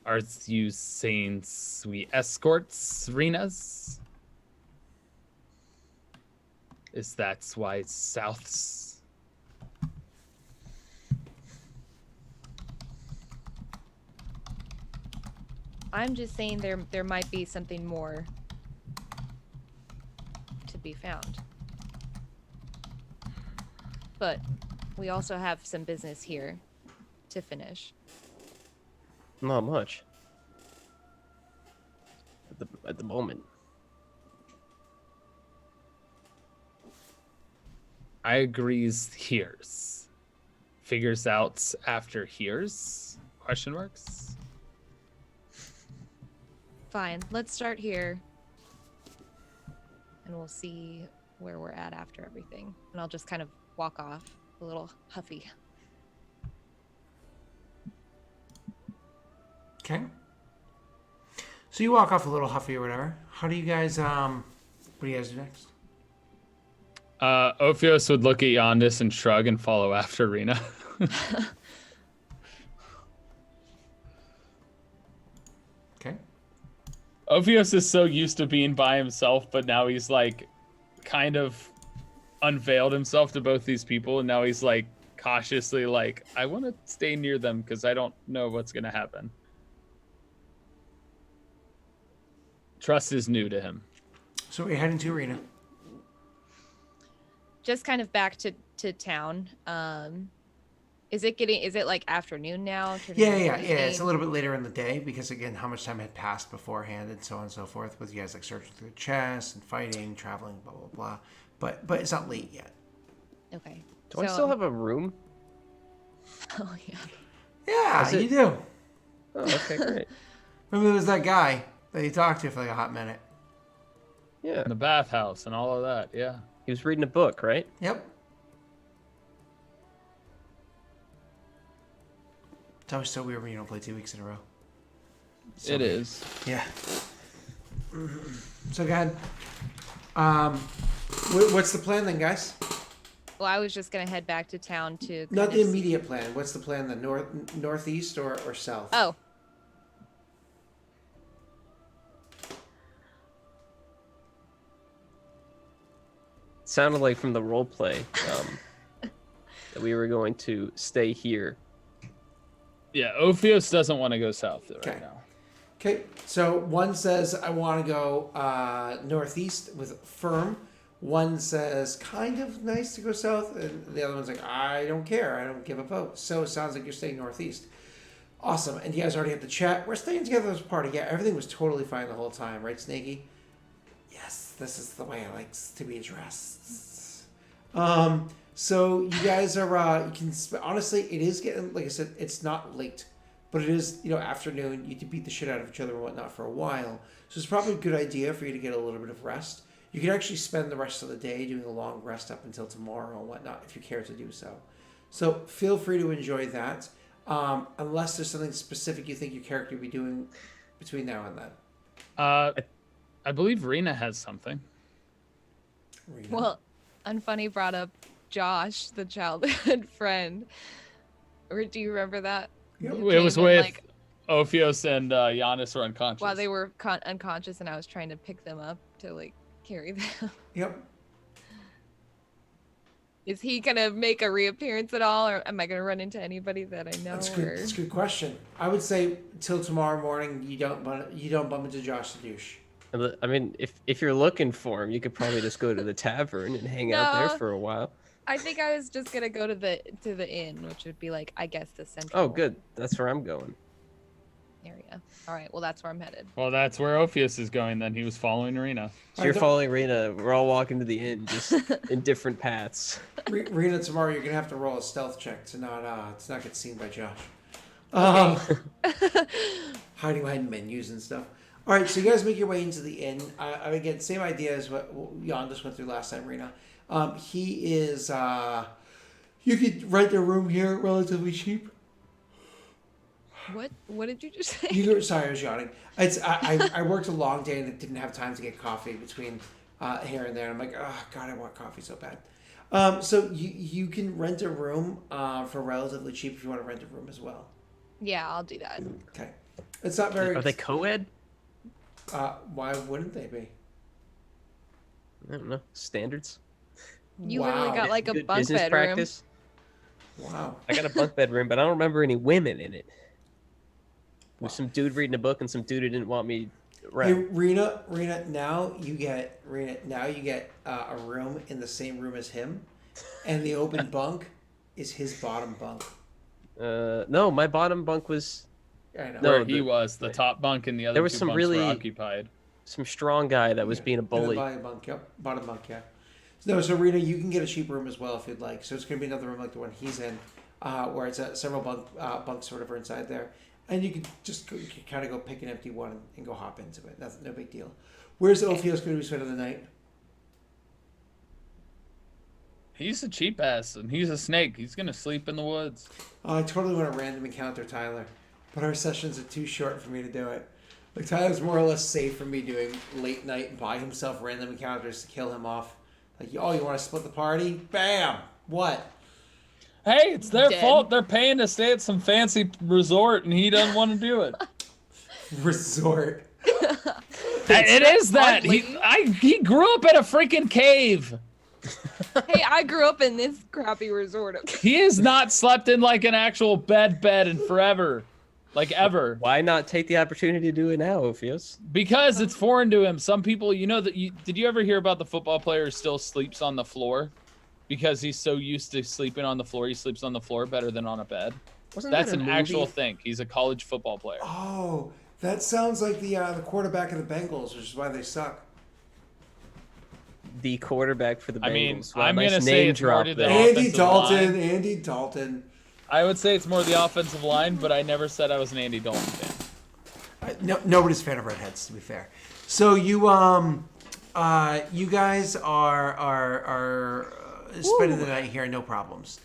Are you saying we escorts Renas? Is that why souths? I'm just saying there might be something more to be found. But we also have some business here to finish. Not much. At the moment. I agrees hears. Figures out after hears? Question marks? Fine, let's start here. And we'll see where we're at after everything. And I'll just kind of walk off a little huffy. Okay. So you walk off a little huffy or whatever. How do you guys what do you guys do next? Ophios would look at Yondis and shrug and follow after Rena. Okay. Ophios is so used to being by himself, but now he's like kind of unveiled himself to both these people, and now he's like cautiously like, I want to stay near them because I don't know what's gonna happen. Trust is new to him. So we're heading to Arena. Just kind of back to town. Is it like afternoon now? turning Yeah, into yeah. evening? It's a little bit later in the day because, again, how much time had passed beforehand and so on and so forth with you guys like searching through the chest and fighting, traveling, blah, blah, blah. But it's not late yet. Okay. Do I still have a room? Oh yeah. Yeah, Is it- you do. Oh, okay, great. Remember, there was that guy that you talked to for like a hot minute. Yeah. The bathhouse and all of that. Yeah. He was reading a book, right? Yep. It's always so weird when you don't play 2 weeks in a row. So It weird. is. Yeah. So go ahead. What's the plan then, guys? Well, I was just gonna head back to town to. Not kind the of see- immediate plan. What's the plan? The northeast or south? Oh. Sounded like from the role play that we were going to stay here. Yeah, Ophios doesn't want to go south Okay. right now. Okay. So one says I want to go northeast with firm. One says kind of nice to go south, and the other one's like I don't care. I don't give a vote. So it sounds like you're staying northeast. Awesome. And you guys already had the chat. We're staying together as a party. Yeah, everything was totally fine the whole time, right, Snaky? Yes, this is the way I like to be addressed. So you guys are, you can, honestly, it is getting, like I said, it's not late, but it is, afternoon. You can beat the shit out of each other and whatnot for a while. So it's probably a good idea for you to get a little bit of rest. You can actually spend the rest of the day doing a long rest up until tomorrow and whatnot if you care to do so. So feel free to enjoy that. Unless there's something specific you think your character will be doing between now and then. I believe Rena has something. Rena? Well, Unfunny brought up Josh, the childhood friend. Or do you remember that? Yep. Who It was came in, with like, Ophios and Giannis were unconscious. while they were unconscious, and I was trying to pick them up to like carry them. Yep. Is he gonna make a reappearance at all, or am I gonna run into anybody that I know? That's good. Or... That's a good question. I would say till tomorrow morning you don't bump into Josh the douche. I mean, if you're looking for him, you could probably just go to the tavern and hang out there No. for a while. I think I was just gonna go to the inn, which would be like, I guess, the central Oh, good. That's where I'm going. area. All right, well that's where I'm headed. Well, that's where Ophios is going then. He was following Rena. So you're don't- following Rena. We're all walking to the inn, just in different paths. Rena, tomorrow you're gonna have to roll a stealth check to not get seen by Josh. Hiding behind menus and stuff. All right, so you guys make your way into the inn. Again, same idea as what Jan just went through last time, Rena. He is. You could rent a room here relatively cheap. What did you just say? Sorry, I was yawning. I worked a long day and didn't have time to get coffee between here and there. I'm like, oh god, I want coffee so bad. So you can rent a room for relatively cheap if you want to rent a room as well. Yeah, I'll do that. Okay, it's not very. Are they co-ed? Why wouldn't they be? I don't know. Standards? You Wow. literally got like a Good bunk business bed room. practice? Wow. I got a bunk bed room, but I don't remember any women in it. With some dude reading a book and some dude who didn't want me Hey, around. Rena, now you get a room in the same room as him, and the open bunk is his bottom bunk. No, my bottom bunk was I know. No, Where he the- was, the top bunk and the other There was two some bunks really- were occupied. some strong guy that was Yeah, being a in the bully. bottom bunk, yep. Bottom bunk, yeah. No, so Rena, you can get a cheap room as well if you'd like. So it's going to be another room like the one he's in, where it's several bunks sort of are inside there. And you can just kind of go pick an empty one and go hop into it. That's no big deal. Where's Ophios going to be spending the night? He's a cheap ass and he's a snake. He's gonna sleep in the woods. Oh, I totally want to random encounter Tyler, but our sessions are too short for me to do it. Like Tyler's more or less safe from me doing late night by himself random encounters to kill him off. Like, oh, you want to split the party? Bam! What? Hey, it's their Dead. fault. They're paying to stay at some fancy resort and he doesn't want to do it. Resort. It is that. He grew up in a freaking cave. Hey, I grew up in this crappy resort. Okay? He has not slept in like an actual bed in forever. Like ever. Why not take the opportunity to do it now, Ophios? Because it's foreign to him. Some people, you know, did you ever hear about the football player who still sleeps on the floor? Because he's so used to sleeping on the floor, he sleeps on the floor better than on a bed. That's an actual thing. He's a college football player. Oh, that sounds like the quarterback of the Bengals, which is why they suck. The quarterback for the Bengals. I mean, Wow, I'm nice going to say name it's more drop to the there. Andy offensive line. Andy Dalton. I would say it's more the offensive line, but I never said I was an Andy Dalton fan. Nobody's a fan of redheads, to be fair. So you guys are spending the night here, no problems.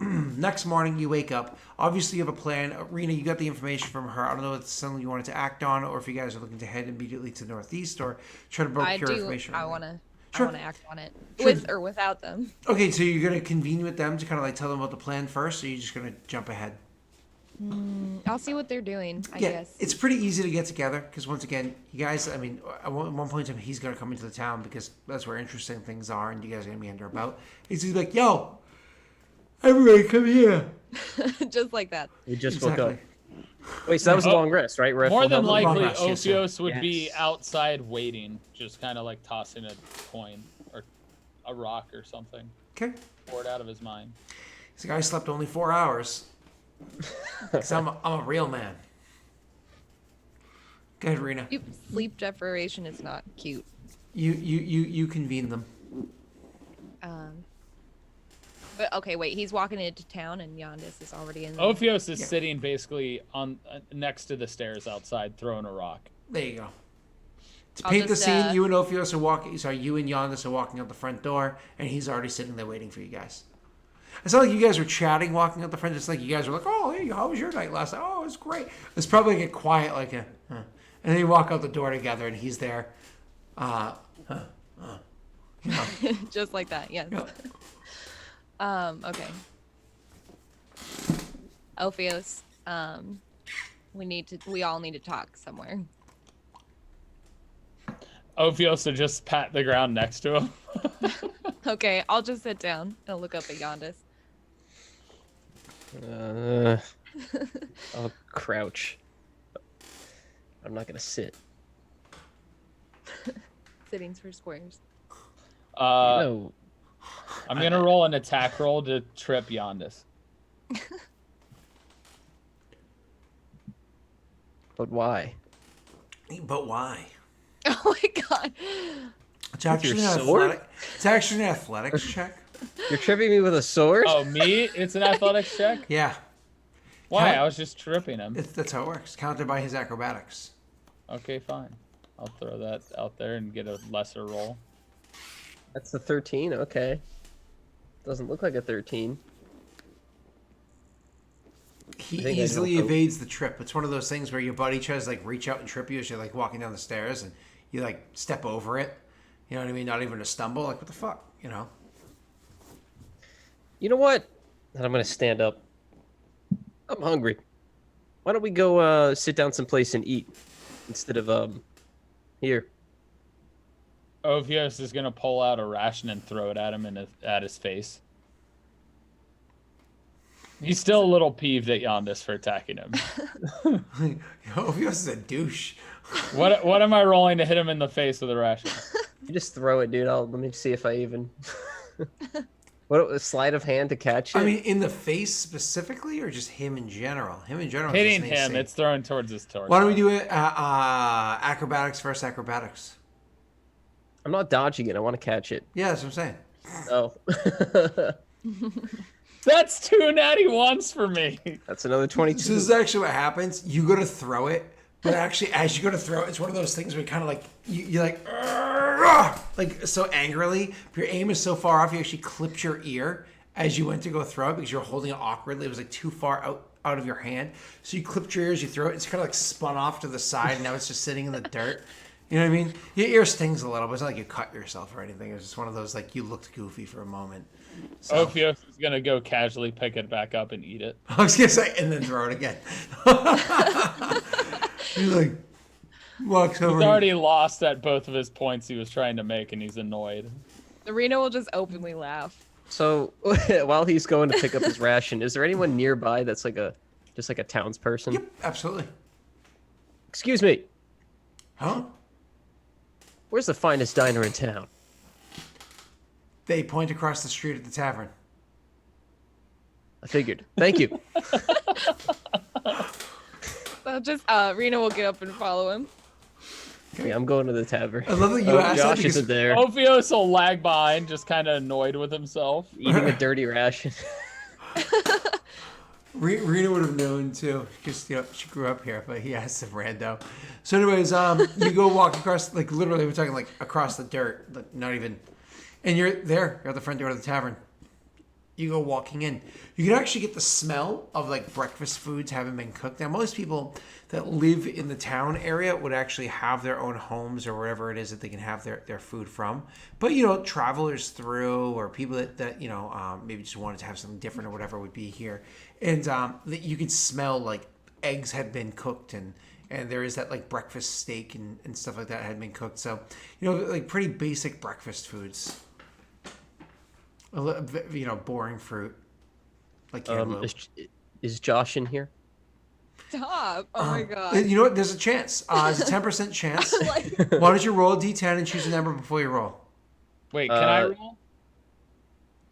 Next morning you wake up. Obviously you have a plan. Rena, you got the information from her. I don't know if it's something you wanted to act on, or if you guys are looking to head immediately to the northeast, or try to procure information. I want to. Sure. I want to act on it, Sure. with or without them. Okay, so you're gonna convene with them to kind of like tell them about the plan first, or you're just gonna jump ahead? I'll see what they're doing. I Yeah, guess. it's pretty easy to get together because once again, you guys. I mean, at one point in time, he's gonna come into the town because that's where interesting things are, and you guys are gonna be under about. He's like, "Yo, everybody, come here." Just like that. We just Exactly. woke up. Wait, so that was a long rest, right? We're at More full than health? likely, Long rest, yes, sir. Ophios would be Yes. outside waiting, just kind of like tossing a coin or a rock or something, Okay. bored out of his mind. This guy slept only 4 hours. Because I'm a real man. Go ahead, Rena. Sleep deprivation is not cute. You convene them. But okay, wait. He's walking into town, and Yondis is already in. Ophios is Yeah. sitting basically on next to the stairs outside, throwing a rock. There you go. To I'll paint the just, scene, you and Ophios are walking. Sorry, you and Yondis are walking out the front door, and he's already sitting there waiting for you guys. It's not like you guys were chatting walking out the front. It's like you guys were like, "Oh, hey, how was your night last night? Oh, it was great." It's probably like a quiet, like a, huh. And then you walk out the door together, and he's there. You know. Just like that. Yes. Yeah. Okay. Ophios. We all need to talk somewhere. Ophios would just pat the ground next to him. Okay, I'll just sit down and look up at Yondis. I'll crouch. I'm not gonna sit. Sittings for squares. No. I'm gonna roll an attack roll to trip Yondis. But why? But why? Oh my god. It's actually your an sword? athletic. It's actually an athletics check. You're tripping me with a sword? Oh, me? It's an athletics check? Yeah, Why? How- I was just tripping him. that's how it works. Counted by his acrobatics. Okay, fine. I'll throw that out there and get a lesser roll. That's the 13? Okay. Doesn't look like a 13. He I think I easily know. evades the trip. It's one of those things where your buddy tries to like reach out and trip you as you're like walking down the stairs, and you like step over it. You know what I mean? Not even a stumble. Like what the fuck? You know? You know what? And I'm gonna stand up. I'm hungry. Why don't we go sit down someplace and eat instead of here? Ophios is gonna pull out a ration and throw it at him at his face. He's still a little peeved at Yondis for attacking him. Ophios is a douche. What am I rolling to hit him in the face with a ration? You just throw it, dude. Let me see if I even. What a sleight of hand to catch it. I mean, in the face specifically, or just him in general? Him in general. is Hitting just him, AC. it's thrown towards his torso. Why don't we do it? Acrobatics versus acrobatics. I'm not dodging it. I want to catch it. Yeah, that's what I'm saying. Oh. That's 2 natty ones for me. That's another So 22. this is actually what happens. You go to throw it, but actually, as you go to throw it, it's one of those things where you kind of like you're like so angrily. But your aim is so far off, you actually clipped your ear as you went to go throw it because you're holding it awkwardly. It was like too far out of your hand. So you clipped your ears, you throw it. It's kind of like spun off to the side, and now it's just sitting in the dirt. You know what I mean? Your ear stings a little, but it's not like you cut yourself or anything. It's just one of those like you looked goofy for a moment. So, Ophios is gonna go casually pick it back up and eat it. I was gonna say, and then throw it again. He's like, Walks He's over. already lost at both of his points he was trying to make, and he's annoyed. Arena will just openly laugh. So while he's going to pick up his ration, is there anyone nearby that's like just like a townsperson? Yep, absolutely. Excuse me. Huh? Where's the finest diner in town? They point across the street at the tavern. I figured. Thank you. So just Rena will get up and follow him. Okay, I'm going to the tavern. I love that you asked that Josh because- isn't there. Ophios will lag behind, just kind of annoyed with himself. Eating a dirty ration. Rena would have known too, because she grew up here. But he asked some rando. So, anyways, you go walk across, like literally, we're talking like across the dirt, like, not even, and you're there. You're at the front door of the tavern. You go walking in. You can actually get the smell of like breakfast foods having been cooked. Now, most people that live in the town area would actually have their own homes or wherever it is that they can have their food from. But, travelers through or people that maybe just wanted to have something different or whatever would be here. And that you could smell like eggs had been cooked and there is that like breakfast steak and stuff like that had been cooked. So, like pretty basic breakfast foods. Boring fruit. Like cantaloupe. Is Josh in here? Stop! Oh my god. You know what? There's a chance. There's a 10% chance. Why don't you roll a d10 and choose a number before you roll? Wait, can I roll?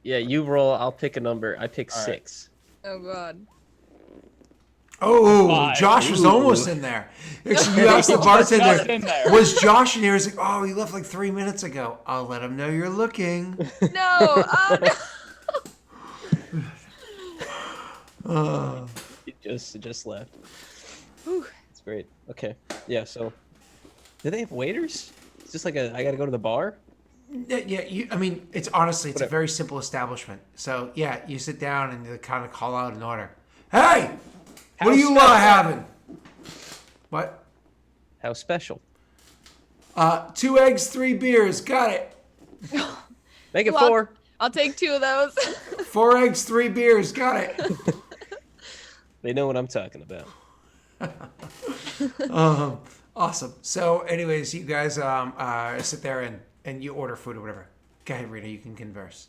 Yeah, you roll. I'll pick a number. I pick All right. 6. Oh god. Oh, 5. Josh was almost in there. Actually, you asked the Just in bartender, there. was Josh in here? He's like, oh, he left like 3 minutes ago. I'll let him know you're looking. No! No! He just left. Whew. It's great. Okay. Yeah. So, do they have waiters? It's just like I gotta go to the bar. Yeah, it's honestly, it's a very simple establishment. So, yeah, you sit down and you kind of call out an order. Hey, what do you having? What? How special? 2 eggs, 3 beers. Got it. Make it Well, 4. I'll take 2 of those. 4 eggs, 3 beers. Got it. They know what I'm talking about. Awesome. So, anyways, you guys sit there and you order food or whatever. Go ahead, Rita. You can converse.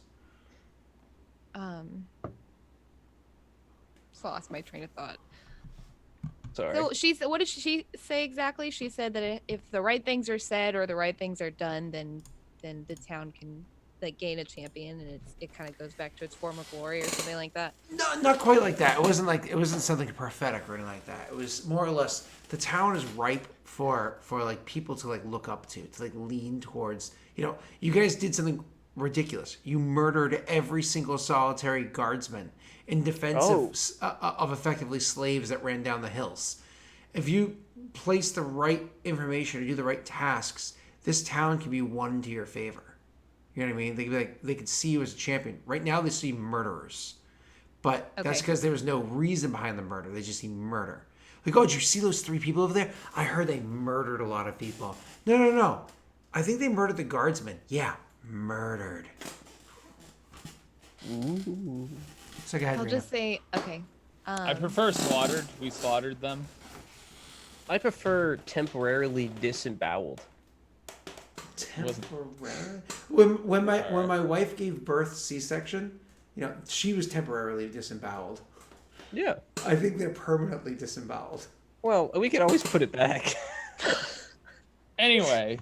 So I lost my train of thought. Sorry. So what did she say exactly? She said that if the right things are said or the right things are done, then the town can like gain a champion, and it kind of goes back to its former glory or something like that. No, not quite like that. It wasn't something prophetic or anything like that. It was more or less the town is ripe for like people to like look up to like lean towards. You guys did something ridiculous. You murdered every single solitary guardsman in defense of effectively slaves that ran down the hills. If you place the right information or do the right tasks, this town can be won to your favor. You know what I mean? They could be like, they could see you as a champion. Right now, they see murderers, but that's because there was no reason behind the murder. They just see murder. Like, oh, did you see those 3 people over there? I heard they murdered a lot of people. No. I think they murdered the guardsmen. Yeah, murdered. Ooh. So go ahead, I'll Rena. just say okay. I prefer slaughtered. We slaughtered them. I prefer temporarily disemboweled. Temporary. When my wife gave birth C-section, she was temporarily disemboweled. Yeah. I think they're permanently disemboweled. Well, we can always put it back. Anyway,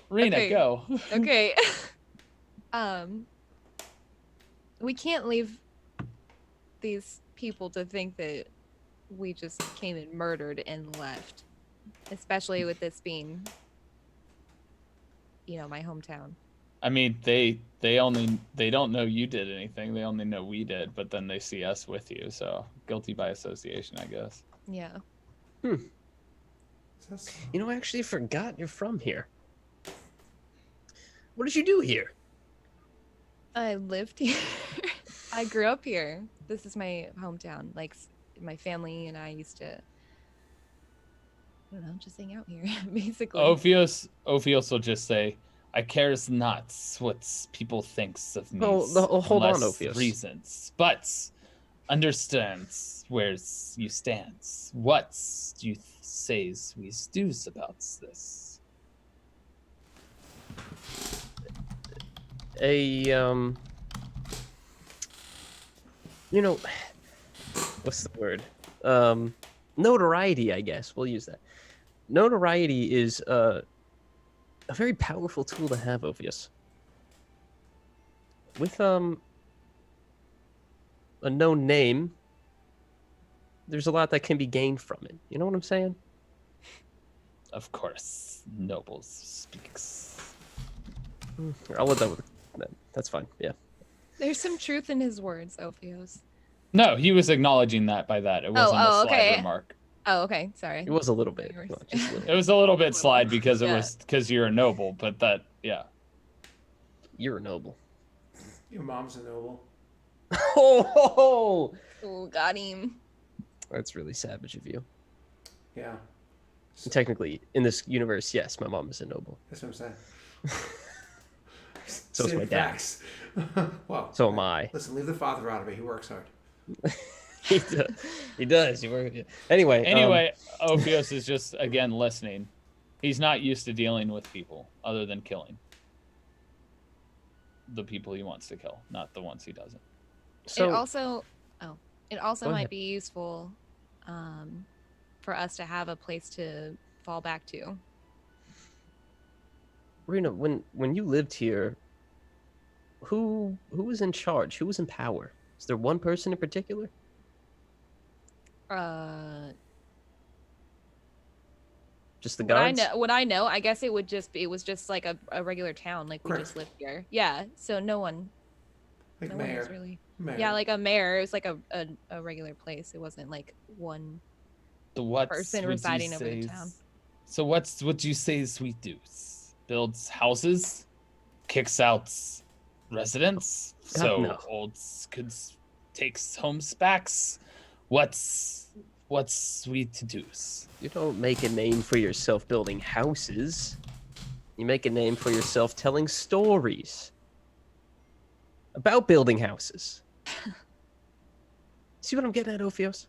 Rena, Okay. go. Okay. We can't leave these people to think that we just came and murdered and left, especially with this being, my hometown. I mean, they don't know you did anything. They only know we did, but then they see us with you. So guilty by association, I guess. Yeah. I actually forgot you're from here. What did you do here? I lived here. I grew up here. This is my hometown. Like my family and I used to, I don't know, just hang out here, basically. Ophios will just say, I cares not what people thinks of me. Oh, hold on, unless Ophios. reasons. But understands where you stands. What do you says we do's about this? You know, what's the word? Notoriety, I guess. We'll use that. Notoriety is a very powerful tool to have, Ophius. With a known name, there's a lot that can be gained from it. You know what I'm saying? Of course, nobles speaks. I'll let that with that. That's fine. Yeah. There's some truth in his words, Ophios. No, he was acknowledging that by that. It wasn't a slide okay. remark. Oh, okay. Sorry. It was a little bit. You were- Not just a little. It was a little bit slide because it Yeah. was because you're a noble, but that yeah. You're a noble. Your mom's a noble. Oh, Oh, got him. that's really savage of you. Yeah, Technically, in this universe, yes, my mom is a noble. that's what I'm saying. So is Same my dad. facts. Well, So am I. listen, leave the father out of it. He works hard. He does. He does. Anyway. Anyway, Ophios is just again listening. He's not used to dealing with people other than killing the people he wants to kill, not the ones he doesn't. So it also Go might ahead. be useful for us to have a place to fall back to. Rena, when you lived here, who was in charge? Who was in power? Is there one person in particular? Just the guards? What I know, I guess it was just like a regular town, like we Correct. just lived here. Yeah, so no one Like no one mayor. was really Mayor. Yeah, like a mayor. It was like a regular place. It wasn't like one So what's person would you residing over the say town. So what you say Sweet Deuce? Builds houses, kicks out residents, God, so no. olds could takes home specs. What's Sweet Deuce? You don't make a name for yourself building houses. You make a name for yourself telling stories about building houses. See what I'm getting at, Ophios?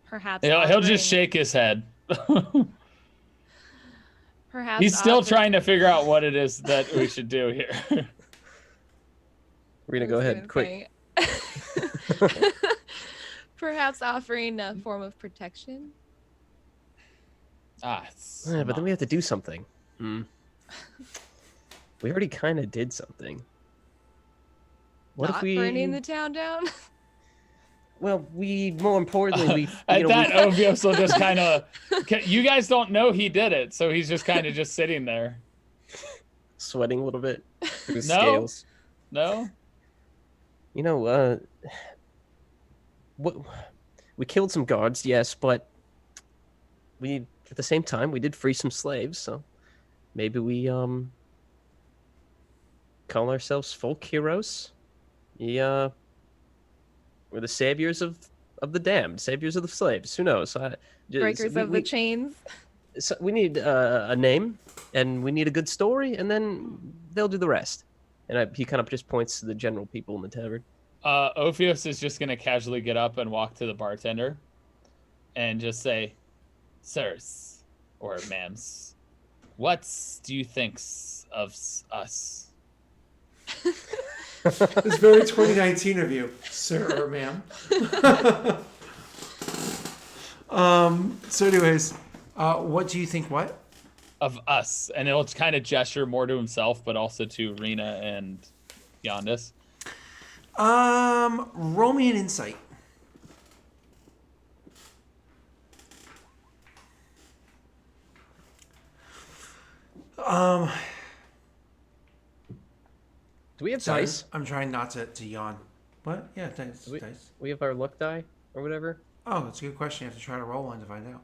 Perhaps He'll just offering- shake his head. Perhaps He's still offering- trying to figure out what it is that we should do here. Rena, I go was ahead, gonna quick. say- Perhaps offering a form of protection. Yeah, but then we have to do something. We already kind of did something. What Not if we? burning the town down. Well, more importantly, we. At that, Ovios will just kind of. You guys don't know he did it, so he's just kind of just sitting there. Sweating a little bit through his No. scales. No. You know, what? We killed some guards, yes, but we at the same time we did free some slaves, so maybe we call ourselves folk heroes. Yeah, we're the saviors of the damned, saviors of the slaves. Who knows? Breakers of the chains. So we need a name, and we need a good story, and then they'll do the rest. And he kind of just points to the general people in the tavern. Ophios is just gonna casually get up and walk to the bartender, and just say, "Sirs, or ma'ams, what do you thinks of us?" It's very 2019 of you, sir or ma'am. So anyways, what do you think what? Of us, and it'll kind of gesture more to himself, but also to Rena and Yondis. Roll me an insight. Do we have Sorry, dice? I'm trying not to yawn. What? Yeah, dice. We- Dice. We have our luck die or whatever. Oh, that's a good question. You have to try to roll one to find out.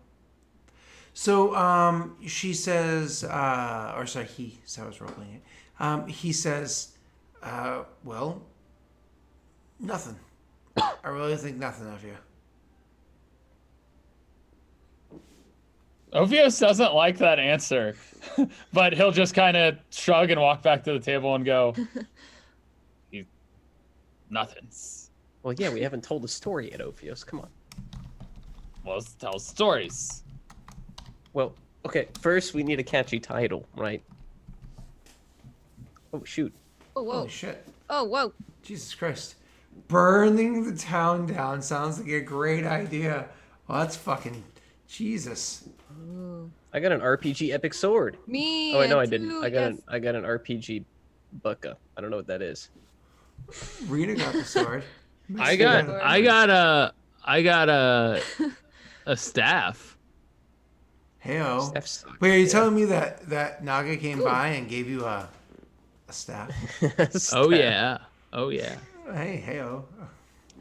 So, she says, or sorry, he, so I was rolling it. He says, well, nothing. I really think nothing of you. Ophios doesn't like that answer, but he'll just kind of shrug and walk back to the table and go, Nothings. Well, yeah, we haven't told the story yet, Ophios. Come on. Well, let's tell stories. Well, okay. First, we need a catchy title, right? Oh shoot. Oh, whoa. Holy shit. Oh, whoa. Jesus Christ. Burning the town down sounds like a great idea. Well, that's fucking Jesus. Ooh. I got an RPG epic sword. Me. Oh wait, no, I too, didn't. yes. I got an RPG bucka. I don't know what that is. Rena got the sword. I Misty got a staff. Hey-o. Staff sucks. Wait, are you Yeah. telling me that Naga came by and gave you a staff? Oh Staff. yeah. Oh yeah. Hey, hey-o.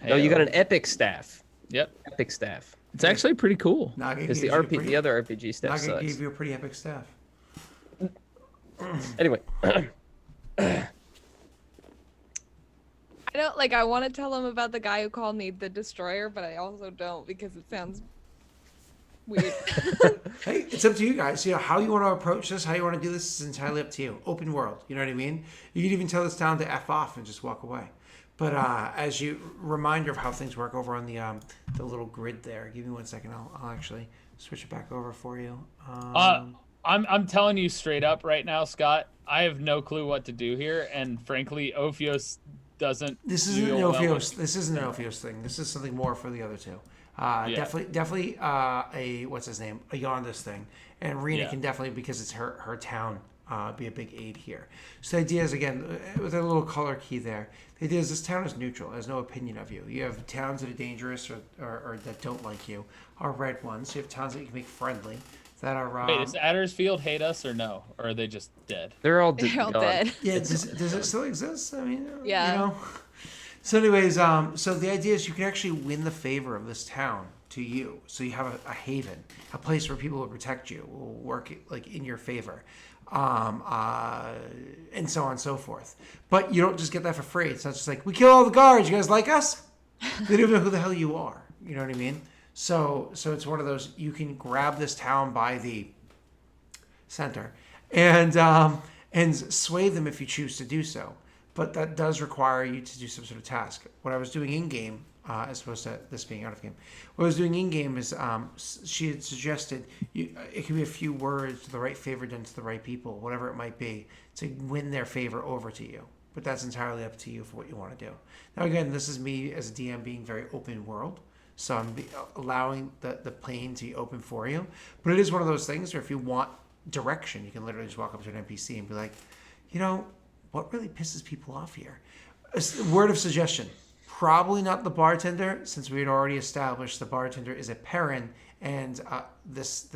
No, you got Hey-o. an epic staff. Yep. Epic staff. It's actually pretty cool. Naga Because gave the you a RP, pretty- the other RPG staff Naga sucks. gave you a pretty epic staff. Anyway, I don't like. I want to tell him about the guy who called me the Destroyer, but I also don't because it sounds weird. Hey, it's up to you guys. You know, how you want to approach this, how you want to do this is entirely up to you. Open world, you know what I mean? You could even tell this town to F off and just walk away. But as you reminder of how things work over on the little grid there, give me 1 second. I'll actually switch it back over for you. I'm telling you straight up right now, Scott. I have no clue what to do here, and frankly, Ophios doesn't. This isn't an deal well Ophios. with- This isn't an Ophios thing. This is something more for the other two. Definitely a what's his name? A Yondas thing. And Rena Yeah. can definitely, because it's her town, be a big aid here. So the idea is, again, with a little color key there, the idea is this town is neutral. It has no opinion of you. You have towns that are dangerous or that don't like you, are red ones. You have towns that you can make friendly that are Wait, does Addersfield hate us or no? Or are they just dead? they're all, They're all gone. dead. yeah. Does it still exist? I mean, Yeah. You know. So, anyways, so the idea is you can actually win the favor of this town to you. So you have a haven, a place where people will protect you, will work like in your favor, and so on and so forth. But you don't just get that for free. It's not just like, we kill all the guards. You guys like us? They don't even know who the hell you are. You know what I mean? So it's one of those, you can grab this town by the center and sway them if you choose to do so. But that does require you to do some sort of task. What I was doing in game, as opposed to this being out of game, what I was doing in game is she had suggested it could be a few words to the right favor done to the right people, whatever it might be, to win their favor over to you. But that's entirely up to you for what you want to do. Now, again, this is me as a DM being very open world. So I'm allowing the plane to be open for you. But it is one of those things where if you want direction, you can literally just walk up to an NPC and be like, you know, what really pisses people off here? A word of suggestion. Probably not the bartender, since we had already established the bartender is a Perrin, and this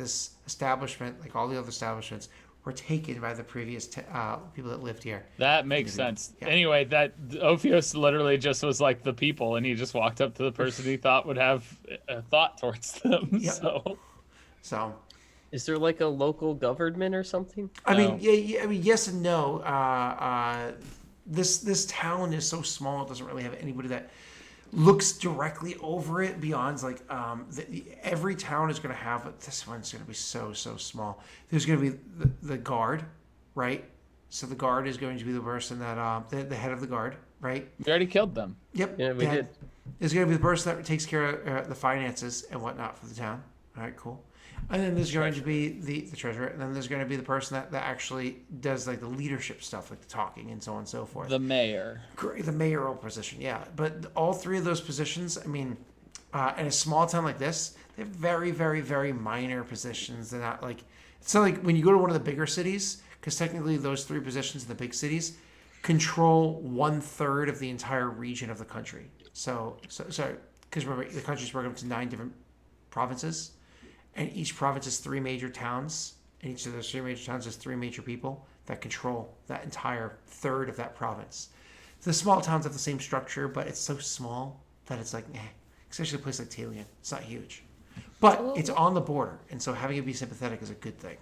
establishment, like all the other establishments, were taken by the previous people that lived here. That makes sense. Yeah. Anyway, that Ophios literally just was like the people, and he just walked up to the person he thought would have a thought towards them. Yep. So, Is there like a local government or something? I No. mean, yeah, I mean, yes and no. This town is so small; it doesn't really have anybody that looks directly over it. Beyond like, every town is going to have. This one's going to be so small. There's going to be the guard, right? So the guard is going to be the person that the head of the guard, right? We already killed them. Yep. Yeah, we did. Is going to be the person that takes care of the finances and whatnot for the town. All right, cool. And then there's going to be the treasurer, and then there's going to be the person that actually does like the leadership stuff, like the talking and so on and so forth. The mayor. Great, the mayoral position, yeah. But all three of those positions, I mean, in a small town like this, they're very, very, very minor positions. They're not like, it's not like when you go to one of the bigger cities, because technically those three positions in the big cities control 1/3 of the entire region of the country. So because remember, the country's broken up to 9 different provinces, and each province has 3 major towns, and each of those 3 major towns has 3 major people that control that entire third of that province. The small towns have the same structure, but it's so small that it's like, especially a place like Talion. It's not huge. But it's on the border, and so having it be sympathetic is a good thing.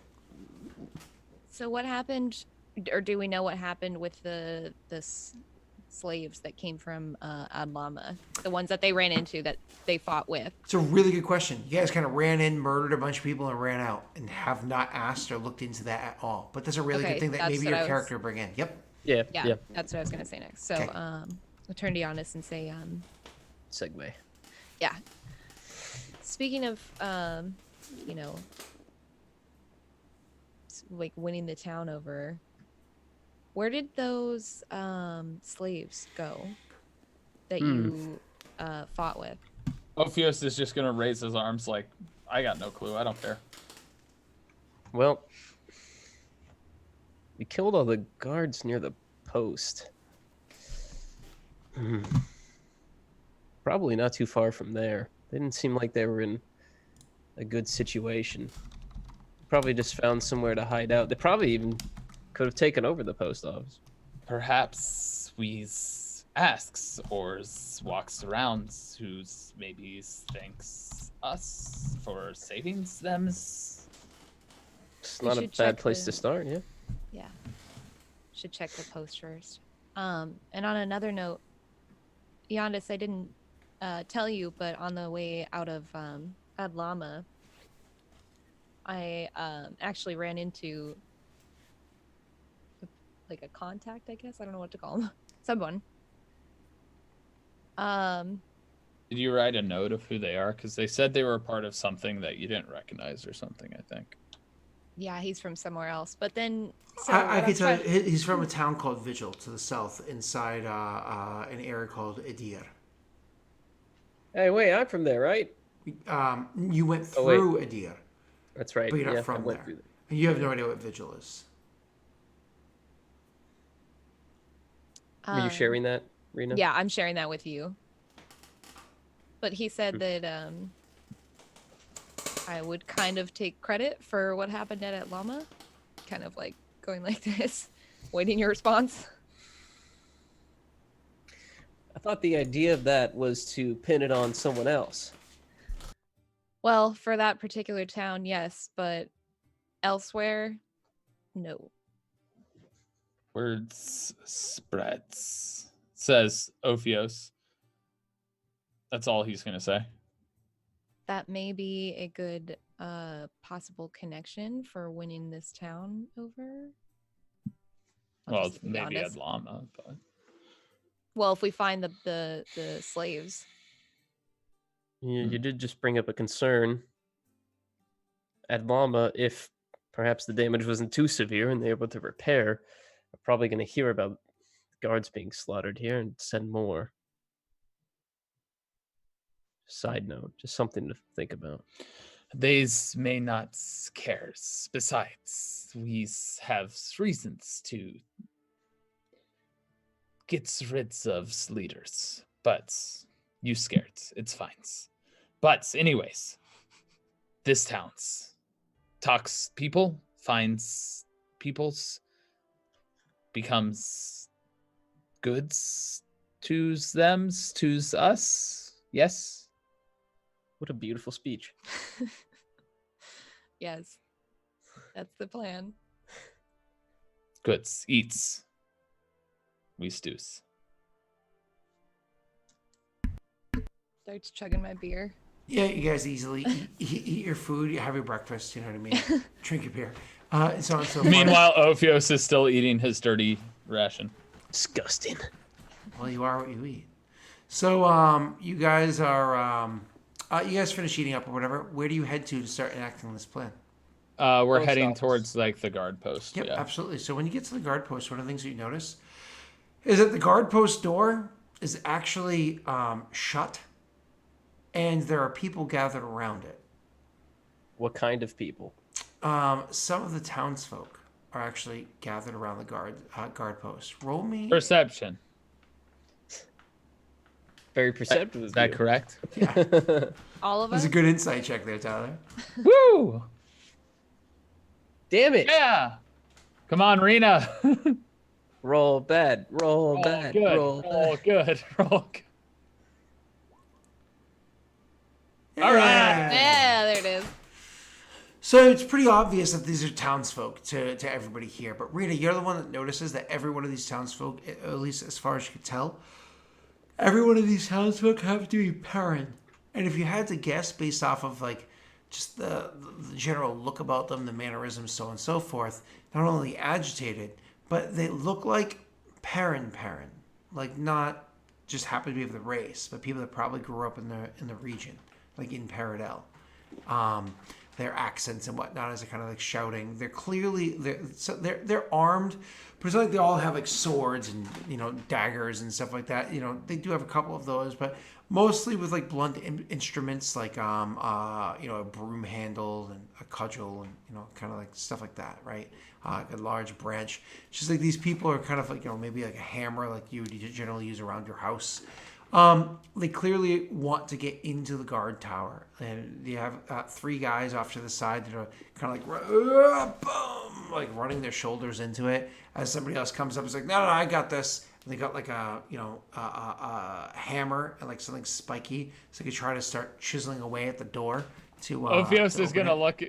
So what happened, or do we know what happened with the slaves that came from Adlama, the ones that they ran into that they fought with? It's a really good question. You guys kind of ran in, murdered a bunch of people, and ran out, and have not asked or looked into that at all. But that's a really Okay, good thing that that's maybe what your I was- character bring in. Yep. Yeah. That's what I was gonna say next. So Okay. I'll turn to Giannis and say, Segue. yeah. Speaking of, you know, like winning the town over, where did those slaves go that you fought with? Ophios is just gonna raise his arms like, I got no clue. I don't care. Well, we killed all the guards near the post. Probably not too far from there. They didn't seem like they were in a good situation. Probably just found somewhere to hide out. They probably even could have taken over the post office. Perhaps we asks or walks around who's maybe thanks us for saving them. It's We not a should bad check place the- to start, yeah. Yeah. Should check the post first. And on another note, Yondis, I didn't tell you, but on the way out of Adlama, I actually ran into like a contact, I guess. I don't know what to call him. Someone. Did you write a note of who they are? Because they said they were a part of something that you didn't recognize or something, I think. Yeah, he's from somewhere else. But then I what can I'm tell trying- you, he's from a town called Vigil to the south, inside an area called Edir. Hey, wait, I'm from there, right? You went Oh, wait. through Edir, That's right. but you're not yeah, I from went there. through there. And you have no idea what Vigil is. Were you sharing that, Rena? Yeah, I'm sharing that with you. But he said that I would kind of take credit for what happened at Atlama. Kind of like going like this, waiting your response. I thought the idea of that was to pin it on someone else. Well, for that particular town, yes, but elsewhere, no. Words spreads, says Ophios. That's all he's gonna say. That may be a good possible connection for winning this town over. I'll Well, just be maybe honest. Adlama, but Well, if we find the slaves. You did just bring up a concern. At Lama, if perhaps the damage wasn't too severe and they were able to repair, are probably going to hear about guards being slaughtered here and send more. Side note, just something to think about. these may not cares. Besides, we have reasons to get rid of leaders. But you scared. It's fine. But anyways, this town's talks people, finds people's, becomes goods to them's, to us. Yes. What a beautiful speech. Yes. That's the plan. Goods, eats. We stews. Starts chugging my beer. Yeah, you guys easily eat your food, have your breakfast, you know what I mean? Drink your beer. And so on and so forth. Meanwhile, Ophios is still eating his dirty ration. Disgusting. Well, you are what you eat. So, you guys are, you guys finish eating up or whatever. Where do you head to start enacting this plan? We're Post heading office. towards like the guard post. Yep, Yeah. absolutely. So when you get to the guard post, one of the things that you notice is that the guard post door is actually shut, and there are people gathered around it. What kind of people? Some of the townsfolk are actually gathered around the guard post. Roll me. Perception. Very perceptive. Is that correct? All of That's us? a good insight check there, Tyler. Woo! Damn it! Yeah. Come on, Rena. Roll bad. Roll Roll bad. good. Roll Roll bad. good. Roll good. All right. Yeah, there it is. So it's pretty obvious that these are townsfolk to everybody here. But Rita, you're the one that notices that every one of these townsfolk, at least as far as you could tell, every one of these townsfolk have to be Perrin. And if you had to guess based off of like just the general look about them, the mannerisms, so on and so forth, not only agitated, but they look like Perrin, like not just happen to be of the race, but people that probably grew up in the region, like in Peredhel. Their accents and whatnot as they're kind of like shouting. They're clearly they're armed, but it's like they all have like swords and daggers and stuff like that. They do have a couple of those, but mostly with like blunt instruments like a broom handle and a cudgel and kind of like stuff like that, right? A large branch. It's just like these people are kind of like maybe like a hammer like you would generally use around your house. They clearly want to get into the guard tower, and you have 3 guys off to the side that are kind of like running their shoulders into it. As somebody else comes up, it's like, no, I got this. And they got like a hammer and like something spiky, so they could try to start chiseling away at the door. Ophios is gonna look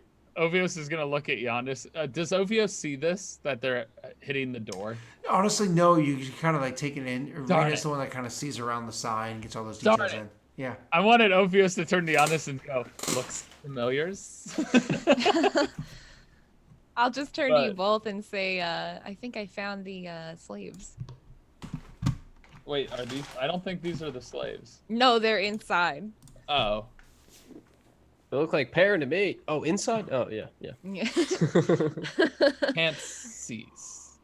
at Yondis. Does Ophios see this, that they're hitting the door? Honestly, no. You kind of like take it in. Darn Rena's it. the one that kind of sees around the side and gets all those details in. Yeah. I wanted Ophios to turn to Yondis and go, looks familiars. I'll just turn to you both and say, I think I found the slaves. Wait, are these? I don't think these are the slaves. No, they're inside. Oh. They look like Perrin to me. Oh, inside? Oh, yeah. Yeah. Can't seize.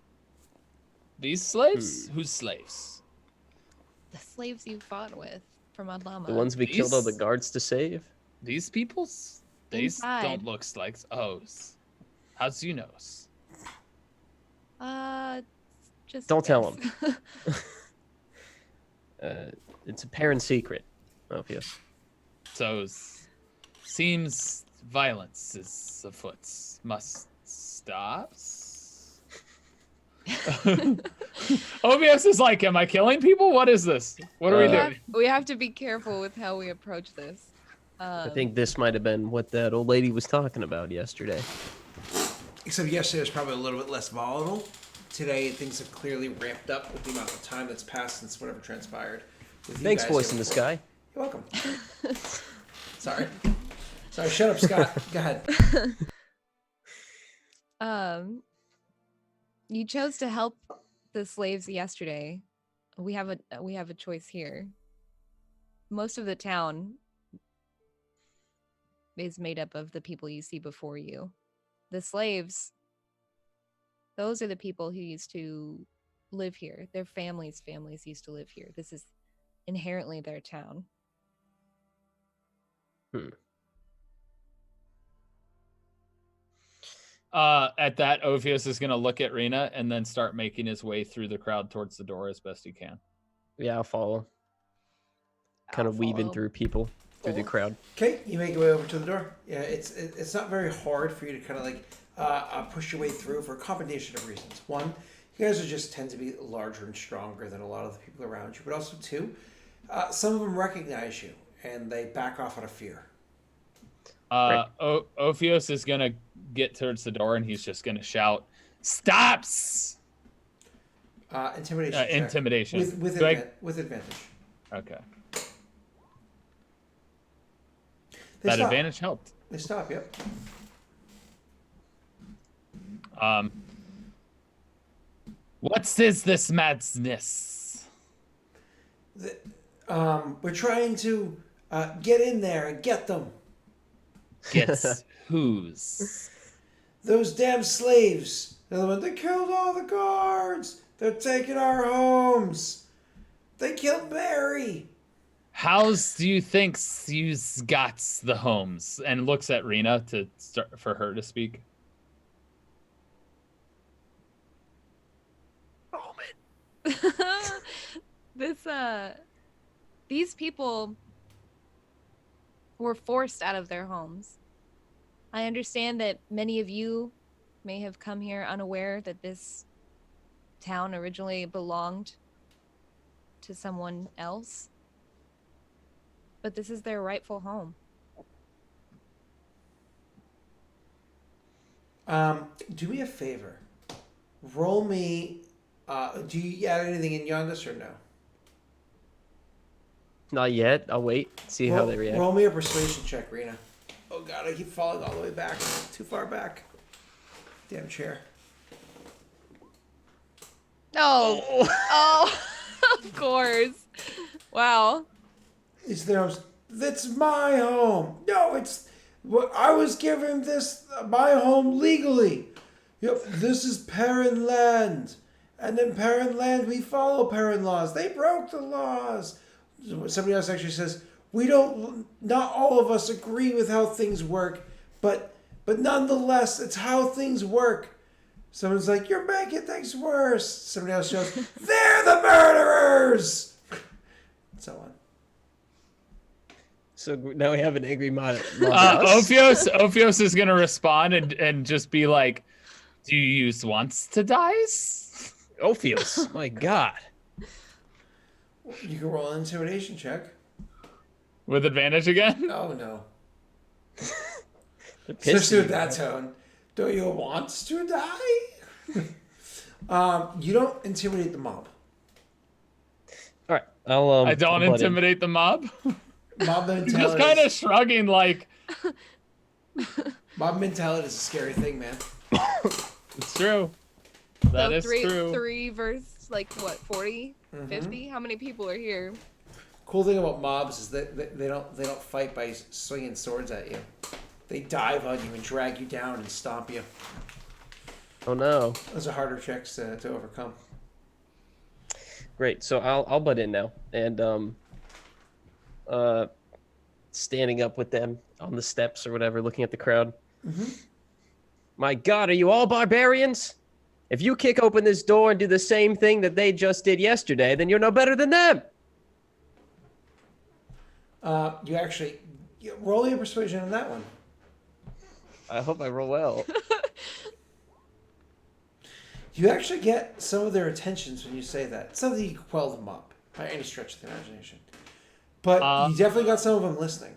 These slaves? Whose slaves? The slaves you fought with from Adlama. The ones we killed all the These- guards to save? These people's? These Inside. don't look like O's. How's you knows? Just Don't tell guess. It's a Perrin secret. Oh, yes. So's. Seems violence is afoot. Must stop. Obius is like, am I killing people? What is this? What are we doing? We have to be careful with how we approach this. I think this might have been what that old lady was talking about yesterday. Except yesterday was probably a little bit less volatile. Today, things have clearly ramped up with the amount of time that's passed since whatever transpired. With you Thanks, guys voice here in the before. sky. You're welcome. Sorry, shut up, Scott. Go ahead. You chose to help the slaves yesterday. We have a choice here. Most of the town is made up of the people you see before you. The slaves, those are the people who used to live here. Their families used to live here. This is inherently their town. At that, Ophios is going to look at Rena and then start making his way through the crowd towards the door as best he can. Yeah, I'll follow. Kind of weaving through people, through the crowd. Okay, you make your way over to the door. Yeah, it's not very hard for you to kind of like push your way through for a combination of reasons. One, you guys just tend to be larger and stronger than a lot of the people around you. But also, two, some of them recognize you and they back off out of fear. Ophios is going to get towards the door and he's just going to shout, "Stops!" Intimidation. Check. Intimidation. With advantage. Okay. They That stop. advantage helped. They stop. Yep. What is this madness? We're trying to get in there and get them. Gets whose? Those damn slaves. They're the ones that killed all the guards. They're taking our homes. They killed Mary. How's do you think you's got the homes? And looks at Rena to start for her to speak. These people were forced out of their homes. I understand that many of you may have come here unaware that this town originally belonged to someone else, but this is their rightful home. Do me a favor. Roll me. Do you add anything in Yondis or no? Not yet. I'll wait. See how they react. Roll me a persuasion check, Rena. Oh god, I keep falling all the way back. Too far back. Damn chair. Oh, of course. Wow. It's their homes. That's my home. No, it's. Well, I was given this my home legally. Yep, this is parent land, and in parent land we follow parent laws. They broke the laws. Somebody else actually says we don't. Not all of us agree with how things work, but nonetheless, it's how things work. Someone's like, you're making things worse. Somebody else shows, they're the murderers. So on. So now we have an angry mod. Ophios is gonna respond and just be like, "Do you use wants to dies?" Ophios, my God. You can roll an intimidation check. With advantage again? Oh no. Pissed Especially at with that tone. Do you want to die? You don't intimidate the mob. All right, I'll. I don't I'll butt in. intimidate the mob. Mob He's mentality. just kind of shrugging, like, Mob mentality is a scary thing, man. it's true. That is true. Three versus like what, 40, 50? How many people are here? Cool thing about mobs is that they don't fight by swinging swords at you. They dive on you and drag you down and stomp you. Oh no. Those are harder checks to overcome. Great. So I'll butt in now, and standing up with them on the steps or whatever, looking at the crowd. My God, are you all barbarians? If you kick open this door and do the same thing that they just did yesterday, then you're no better than them. You roll your persuasion on that one. I hope I roll well. You actually get some of their attentions when you say that. It's not that you can quell them up by any stretch of the imagination. But you definitely got some of them listening.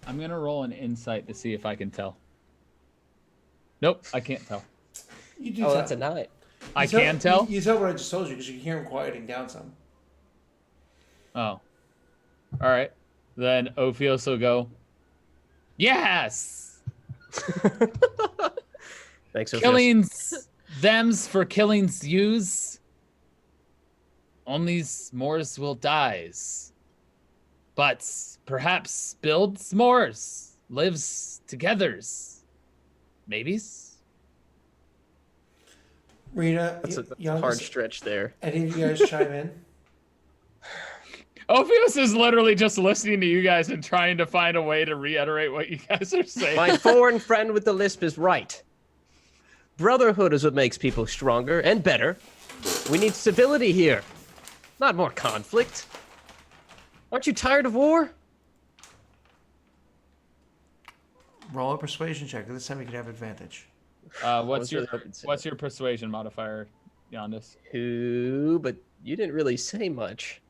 I'm gonna roll an insight to see if I can tell. Nope, I can't tell. You do Oh, tell. that's a 9. I can tell? You tell what I just told you because you can hear them quieting down some. Oh. Alright. Then Ophios will go, yes! Thanks, Ophios. Killings, thems for killings use. Only s'mores will dies. But perhaps builds s'mores, lives togethers. Maybes? Rena, That's a youngest, hard stretch there. any of you guys chime in? Ophios is literally just listening to you guys and trying to find a way to reiterate what you guys are saying. My foreign friend with the lisp is right. Brotherhood is what makes people stronger and better. We need civility here, not more conflict. Aren't you tired of war? Roll a persuasion check. This time you can have advantage. What's really hoping to say your persuasion modifier, Yondis? Who? But you didn't really say much.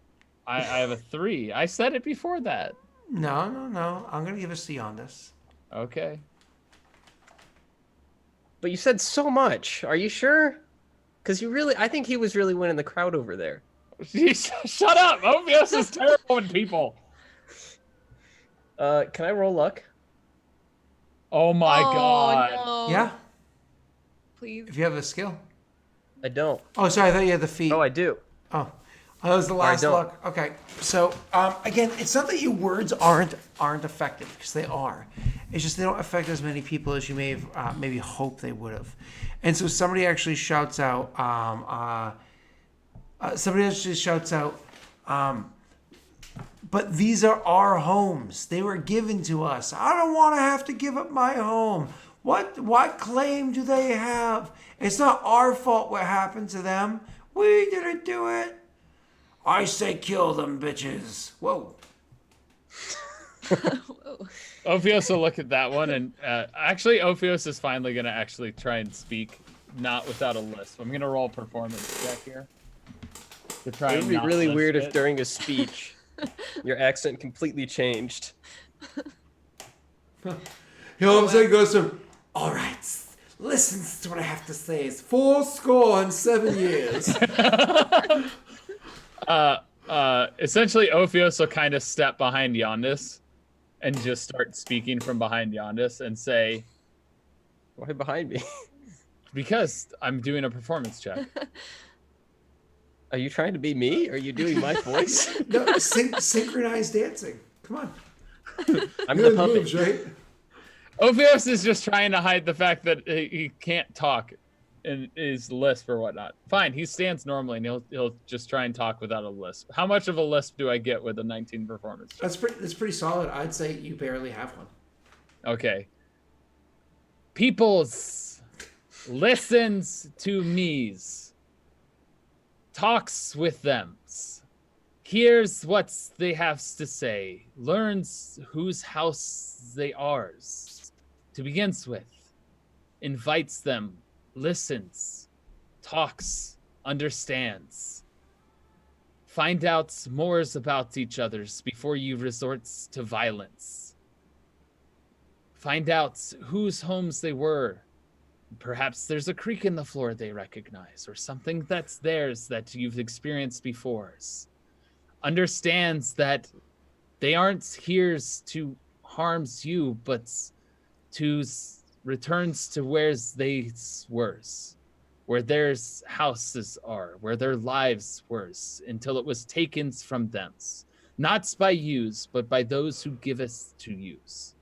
I have a 3. I said it before that. No. I'm going to give us the on this. Okay. But you said so much. Are you sure? Because I think he was really winning the crowd over there. Shut up! Ophios is terrible with people. Can I roll luck? Oh my god. No. Yeah, Please. if you have a skill. I don't. Oh, sorry. I thought you had the feat. Oh, I do. Oh, that was the last don't. look. Okay, so again, it's not that your words aren't effective because they are. It's just they don't affect as many people as you may have maybe hoped they would have. And so somebody actually shouts out. But these are our homes. They were given to us. I don't want to have to give up my home. What claim do they have? It's not our fault what happened to them. We didn't do it. I say kill them bitches. Whoa. Ophios will look at that one and actually Ophios is finally gonna actually try and speak, not without a lisp. I'm gonna roll a performance check here. To try It would and be not really lisp weird if it. during a speech your accent completely changed. He all of a sudden goes from, all right, listen to what I have to say. It's 70 years. Essentially Ophios will kind of step behind Yondis and just start speaking from behind Yondis and say, Why behind me? because I'm doing a performance check. Are you trying to be me? Are you doing my voice? No, synchronized dancing. Come on. I'm You the know puppet. moves, right? Ophios is just trying to hide the fact that he can't talk in his lisp or whatnot. Fine, he stands normally and he'll just try and talk without a lisp. How much of a lisp do I get with a 19 performance check? That's pretty solid. I'd say you barely have one. Okay. Peoples listens to me's, talks with them's, hears what they have to say, learns whose house they are's, to begins with, invites them, listens, talks, understands. Find out mores about each other's before you resorts to violence. Find out whose homes they were. Perhaps there's a creak in the floor they recognize, or something that's theirs that you've experienced before. Understands that they aren't here to harms you, but to returns to where's they were, where their houses are, where their lives were, until it was taken from them, not by yous, but by those who give us to yous.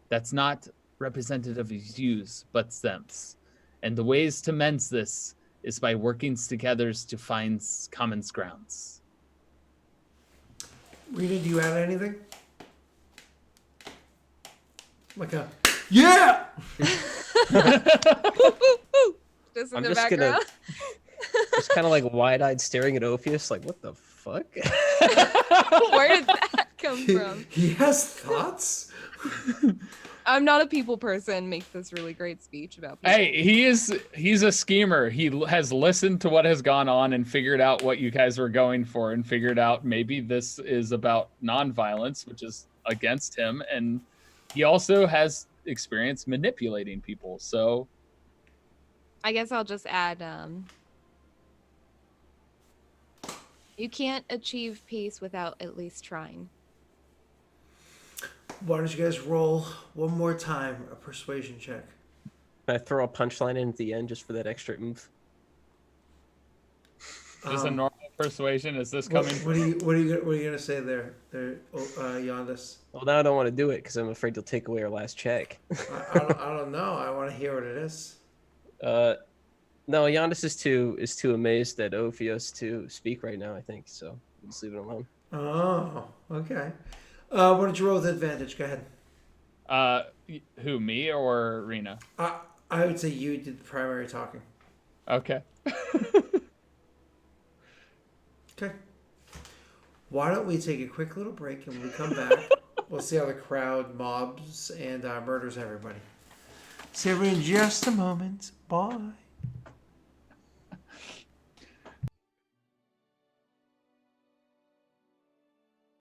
That's not representative of yous, but thems. And the ways to mend this is by working together to find common grounds. Rita, do you add anything? Like a yeah. Just in I'm the just background. Just kind of like wide-eyed staring at Ophius, like, what the fuck? Where did that come from? He has thoughts. I'm not a people person. Makes this really great speech about people. Hey, he's a schemer. He has listened to what has gone on and figured out what you guys were going for and figured out maybe this is about nonviolence, which is against him. And he also has experience manipulating people. So I guess I'll just add you can't achieve peace without at least trying. Why don't you guys roll one more time a persuasion check? Can I throw a punchline in at the end just for that extra oomph? is this a normal persuasion? Is this coming? What are you gonna say there, Yondis? Well, now I don't want to do it because I'm afraid you'll take away our last check. I don't know. I want to hear what it is. No, Yondis is too amazed at Ophios to speak right now, I think, so we'll just leave it alone. Oh, okay. Why don't you roll with advantage? Go ahead. Who, me or Rena? I would say you did the primary talking. Okay. Okay. Why don't we take a quick little break, and when we come back, we'll see how the crowd mobs and murders everybody. See everybody in just a moment. Bye.